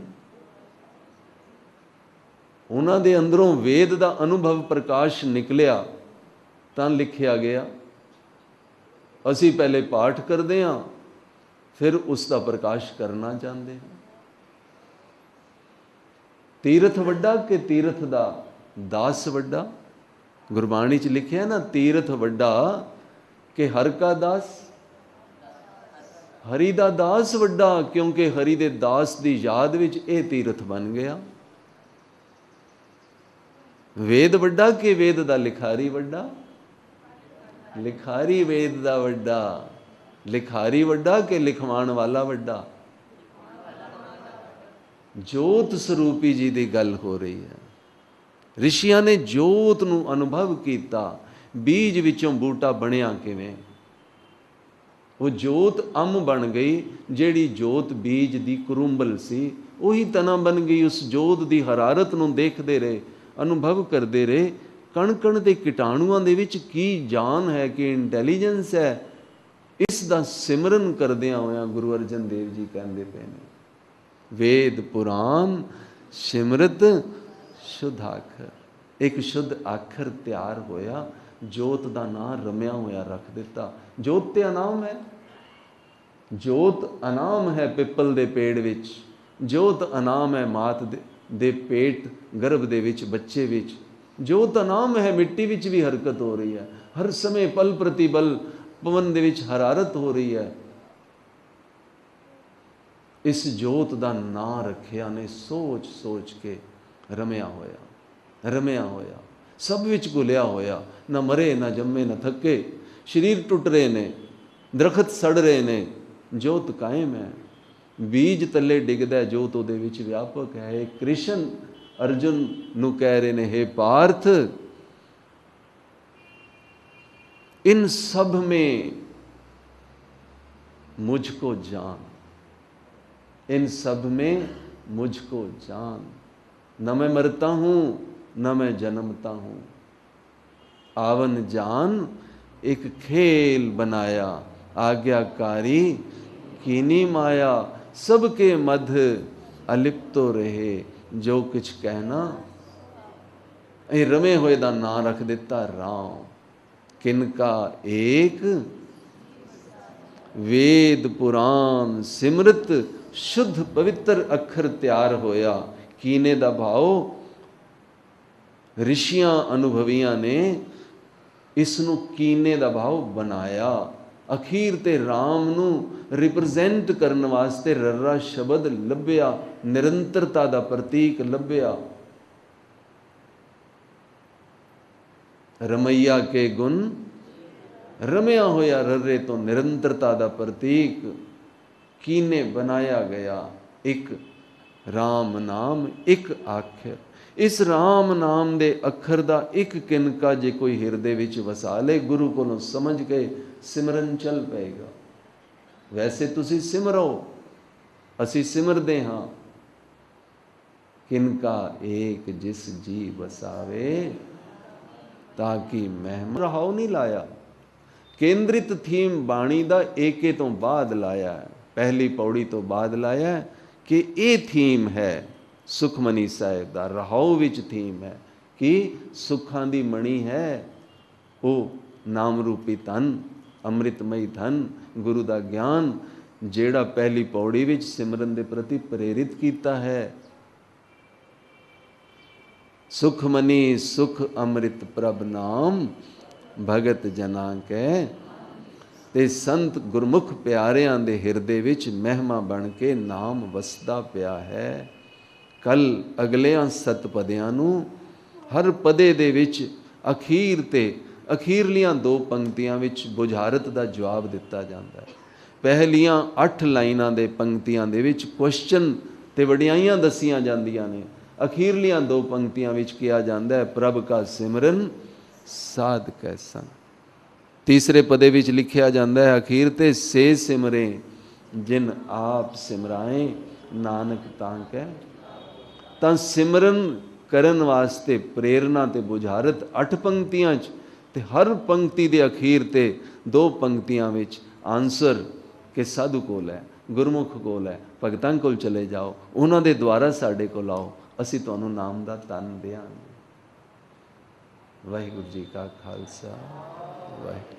ਉਹਨਾਂ ਦੇ ਅੰਦਰੋਂ ਵੇਦ ਦਾ ਅਨੁਭਵ ਪ੍ਰਕਾਸ਼ ਨਿਕਲਿਆ ਤਾਂ ਲਿਖਿਆ ਗਿਆ। ਅਸੀਂ ਪਹਿਲੇ ਪਾਠ ਕਰਦੇ ਹਾਂ, ਫਿਰ ਉਸ ਦਾ ਪ੍ਰਕਾਸ਼ ਕਰਨਾ ਚਾਹੁੰਦੇ ਹਾਂ। ਤੀਰਥ ਵੱਡਾ ਕਿ ਤੀਰਥ ਦਾ ਦਾਸ ਵੱਡਾ? ਗੁਰਬਾਣੀ 'ਚ ਲਿਖਿਆ ਨਾ, ਤੀਰਥ ਵੱਡਾ ਕਿ ਹਰਿ ਕਾ ਦਾਸ? ਹਰੀ ਦਾ ਦਾਸ ਵੱਡਾ, ਕਿਉਂਕਿ ਹਰੀ ਦੇ ਦਾਸ ਦੀ ਯਾਦ ਵਿੱਚ ਇਹ ਤੀਰਥ ਬਣ ਗਿਆ। ਵੇਦ ਵੱਡਾ ਕਿ ਵੇਦ ਦਾ ਲਿਖਾਰੀ ਵੱਡਾ? ਲਿਖਾਰੀ ਵੇਦ ਦਾ ਵੱਡਾ। ਲਿਖਾਰੀ ਵੱਡਾ ਕਿ ਲਿਖਵਾਉਣ ਵਾਲਾ ਵੱਡਾ? ਜੋਤ ਸਰੂਪੀ ਜੀ ਦੀ ਗੱਲ ਹੋ ਰਹੀ ਹੈ। ਰਿਸ਼ੀਆਂ ਨੇ ਜੋਤ ਨੂੰ ਅਨੁਭਵ ਕੀਤਾ। ਬੀਜ ਵਿੱਚੋਂ ਬੂਟਾ ਬਣਿਆ ਕਿਵੇਂ? ਉਹ ਜੋਤ ਅੰਮ ਬਣ ਗਈ। ਜਿਹੜੀ ਜੋਤ ਬੀਜ ਦੀ ਕੁਰੁੰਬਲ ਸੀ, ਉਹੀ ਤਨਾ ਬਣ ਗਈ। ਉਸ ਜੋਤ ਦੀ ਹਰਾਰਤ ਨੂੰ ਦੇਖਦੇ ਰਹੇ, ਅਨੁਭਵ ਕਰਦੇ ਰਹੇ। ਕਣ ਕਣ ਦੇ ਕੀਟਾਣੂਆਂ ਦੇ ਵਿੱਚ ਕੀ ਜਾਨ ਹੈ, ਕੀ ਇੰਟੈਲੀਜੈਂਸ ਹੈ, ਇਸ ਦਾ ਸਿਮਰਨ ਕਰਦਿਆਂ ਹੋਇਆਂ ਗੁਰੂ ਅਰਜਨ ਦੇਵ ਜੀ ਕਹਿੰਦੇ ਪਏ ਨੇ, ਵੇਦ ਪੁਰਾਨ ਸਿਮਰਤ ਸ਼ੁੱਧ ਆਖਰ। ਇੱਕ ਸ਼ੁੱਧ ਆਖਰ ਤਿਆਰ ਹੋਇਆ, ਜੋਤ ਦਾ ਨਾਂ ਰਮਿਆ ਹੋਇਆ ਰੱਖ ਦਿੱਤਾ। ਜੋਤ ਤੇ ਅਨਾਮ ਹੈ। ਜੋਤ ਅਨਾਮ ਹੈ ਪਿੱਪਲ ਦੇ ਪੇੜ ਵਿੱਚ। ਜੋਤ ਅਨਾਮ ਹੈ ਮਾਤ ਦੇ ਪੇਟ ਗਰਭ ਦੇ ਵਿੱਚ, ਬੱਚੇ ਵਿੱਚ। ਜੋਤ ਅਨਾਮ ਹੈ ਮਿੱਟੀ ਵਿੱਚ ਵੀ ਹਰਕਤ ਹੋ ਰਹੀ ਹੈ। ਹਰ ਸਮੇਂ ਪਲ ਪ੍ਰਤੀ ਪਲ ਪਵਨ ਦੇ ਵਿੱਚ ਹਰਾਰਤ ਹੋ ਰਹੀ ਹੈ। ਇਸ ਜੋਤ ਦਾ ਨਾਂ ਰੱਖਿਆ ਨੇ ਸੋਚ ਸੋਚ ਕੇ। ਰਮਿਆ ਹੋਇਆ, ਰਮਿਆ ਹੋਇਆ, ਸਭ ਵਿੱਚ ਘੁਲਿਆ ਹੋਇਆ। ਨਾ ਮਰੇ ਨਾ ਜੰਮੇ ਨਾ ਥੱਕੇ। ਸਰੀਰ ਟੁੱਟ ਰਹੇ ਨੇ, ਦਰਖਤ ਸੜ ਰਹੇ ਨੇ, ਜੋਤ ਕਾਇਮ ਹੈ। ਬੀਜ ਥੱਲੇ ਡਿੱਗਦਾ, ਜੋਤ ਉਹਦੇ ਵਿੱਚ ਵਿਆਪਕ ਹੈ। ਇਹ ਕ੍ਰਿਸ਼ਨ ਅਰਜੁਨ ਨੂੰ ਕਹਿ ਰਹੇ ਨੇ, हे पार्थ, इन सब में मुझको जान, इन सब में मुझको जान। न मैं मरता हूँ न मैं जन्मता हूँ, आवन जान एक खेल बनाया, आज्ञाकारी कीनी माया। सबके मध्य अलिप्तो रहे, जो कुछ कहना। ਇਹ ਰਮੇ ਹੋਏ ਦਾ ਨਾਂ ਰੱਖ ਦਿੱਤਾ ਰਾਮ। ਕਿਨਕਾ ਏਕ ਵੇਦ ਪੁਰਾਨ ਸਿਮਰਤ ਸ਼ੁੱਧ ਪਵਿੱਤਰ ਅੱਖਰ ਤਿਆਰ ਹੋਇਆ। ਕੀਨੇ ਦਾ ਭਾਵ ਰਿਸ਼ੀਆਂ ਅਨੁਭਵੀਆਂ ਨੇ ਇਸ ਨੂੰ ਕੀਨੇ ਦਾ ਭਾਵ ਬਣਾਇਆ। ਅਖੀਰ ਤੇ ਰਾਮ ਨੂੰ ਰਿਪਰੈਜ਼ੈਂਟ ਕਰਨ ਵਾਸਤੇ ਰੱਰਾ ਸ਼ਬਦ ਲੱਭਿਆ, ਨਿਰੰਤਰਤਾ ਦਾ ਪ੍ਰਤੀਕ ਲੱਭਿਆ। ਰਮਈਆ ਕੇ ਗੁਣ, ਰਮਿਆ ਹੋਇਆ ਰੱਰੇ ਤੋਂ ਨਿਰੰਤਰਤਾ ਦਾ ਪ੍ਰਤੀਕ ਕੀਨੇ ਬਣਾਇਆ ਗਿਆ। ਇੱਕ ਰਾਮ ਨਾਮ, ਇੱਕ ਆਖਰ। ਇਸ ਰਾਮ ਨਾਮ ਦੇ ਅੱਖਰ ਦਾ ਇੱਕ ਕਿਨਕਾ ਜੇ ਕੋਈ ਹਿਰਦੇ ਵਿੱਚ ਵਸਾ ਲੇ, ਗੁਰੂ ਕੋਲੋਂ ਸਮਝ ਕੇ ਸਿਮਰਨ ਚੱਲ ਪਏਗਾ। ਵੈਸੇ ਤੁਸੀਂ ਸਿਮਰੋ, ਅਸੀਂ ਸਿਮਰਦੇ ਹਾਂ। ਕਿਨਕਾ ਏਕ ਜਿਸ ਜੀ ਵਸਾਵੇ, ਤਾਂ ਕਿ ਮਹਿਮਾ ਰਹਾਉ ਨਹੀਂ ਲਾਇਆ। ਕੇਂਦਰਿਤ ਥੀਮ ਬਾਣੀ ਦਾ ਏਕੇ ਤੋਂ ਬਾਅਦ ਲਾਇਆ ਹੈ, ਪਹਿਲੀ ਪੌੜੀ ਤੋਂ ਬਾਅਦ ਲਾਇਆ ਹੈ ਕਿ ਇਹ ਥੀਮ ਹੈ ਸੁਖਮਨੀ ਸਾਹਿਬ ਦਾ। ਰਹਾਉ ਵਿੱਚ ਥੀਮ ਹੈ ਕਿ ਸੁੱਖਾਂ ਦੀ ਮਣੀ ਹੈ ਉਹ ਨਾਮ ਰੂਪੀ ਧਨ, ਅੰਮ੍ਰਿਤਮਈ ਧਨ, ਗੁਰੂ ਦਾ ਗਿਆਨ, ਜਿਹੜਾ ਪਹਿਲੀ ਪੌੜੀ ਵਿੱਚ ਸਿਮਰਨ ਦੇ ਪ੍ਰਤੀ ਪ੍ਰੇਰਿਤ ਕੀਤਾ ਹੈ। ਸੁਖਮਨੀ ਸੁਖ ਅੰਮ੍ਰਿਤ ਪ੍ਰਭ ਨਾਮ, ਭਗਤ ਜਨਾ ਕੈ ਤੇ ਸੰਤ ਗੁਰਮੁਖ ਪਿਆਰਿਆਂ ਦੇ ਹਿਰਦੇ ਵਿੱਚ ਮਹਿਮਾ ਬਣ ਕੇ ਨਾਮ ਵਸਦਾ ਪਿਆ ਹੈ। ਕੱਲ ਅਗਲਿਆਂ ਸਤਪਦਿਆਂ ਨੂੰ ਹਰ ਪਦੇ ਦੇ ਵਿੱਚ ਅਖੀਰ ਤੇ ਅਖੀਰਲੀਆਂ 2 ਪੰਕਤੀਆਂ ਵਿੱਚ ਬੁਝਾਰਤ ਦਾ ਜਵਾਬ ਦਿੱਤਾ ਜਾਂਦਾ ਹੈ। ਪਹਿਲੀਆਂ 8 ਲਾਈਨਾਂ ਦੇ ਪੰਕਤੀਆਂ ਦੇ ਵਿੱਚ ਕੁਐਸਚਨ ਤੇ ਵਡਿਆਈਆਂ ਦੱਸੀਆਂ ਜਾਂਦੀਆਂ ਨੇ। ਅਖੀਰਲੀਆਂ 2 ਪੰਕਤੀਆਂ ਵਿੱਚ ਕਿਹਾ ਜਾਂਦਾ ਹੈ ਪ੍ਰਭ ਕਾ ਸਿਮਰਨ ਸਾਧ ਕੈ ਸੰਗ। ਤੀਸਰੇ ਪਦੇ ਵਿੱਚ ਲਿਖਿਆ ਜਾਂਦਾ ਹੈ ਅਖੀਰ ਤੇ ਸੇ ਸਿਮਰੇ ਜਿਨ ਆਪ ਸਿਮਰਾਏ ਨਾਨਕ ਤਾਂ ਕੈ। ਤਾਂ ਸਿਮਰਨ ਕਰਨ ਵਾਸਤੇ ਪ੍ਰੇਰਨਾ ਤੇ ਬੁਝਾਰਤ 8 ਪੰਕਤੀਆਂ 'ਚ, ਤੇ ਹਰ ਪੰਕਤੀ ਦੇ ਅਖੀਰ ਤੇ 2 ਪੰਕਤੀਆਂ ਵਿੱਚ ਆਨਸਰ ਕਿ ਸਾਧੂ ਕੋਲ ਹੈ, ਗੁਰਮੁਖ ਕੋਲ ਹੈ, ਭਗਤਾਂ ਕੋਲ ਚਲੇ ਜਾਓ, ਉਹਨਾਂ ਦੇ ਦੁਆਰਾ ਸਾਡੇ ਕੋਲ ਆਓ, ਅਸੀਂ ਤੁਹਾਨੂੰ ਨਾਮ ਦਾ ਧਨ ਦਿਆਂਗੇ। ਵਾਹਿਗੁਰੂ ਜੀ ਕਾ ਖਾਲਸਾ, ਵਾਹਿਗੁਰੂ।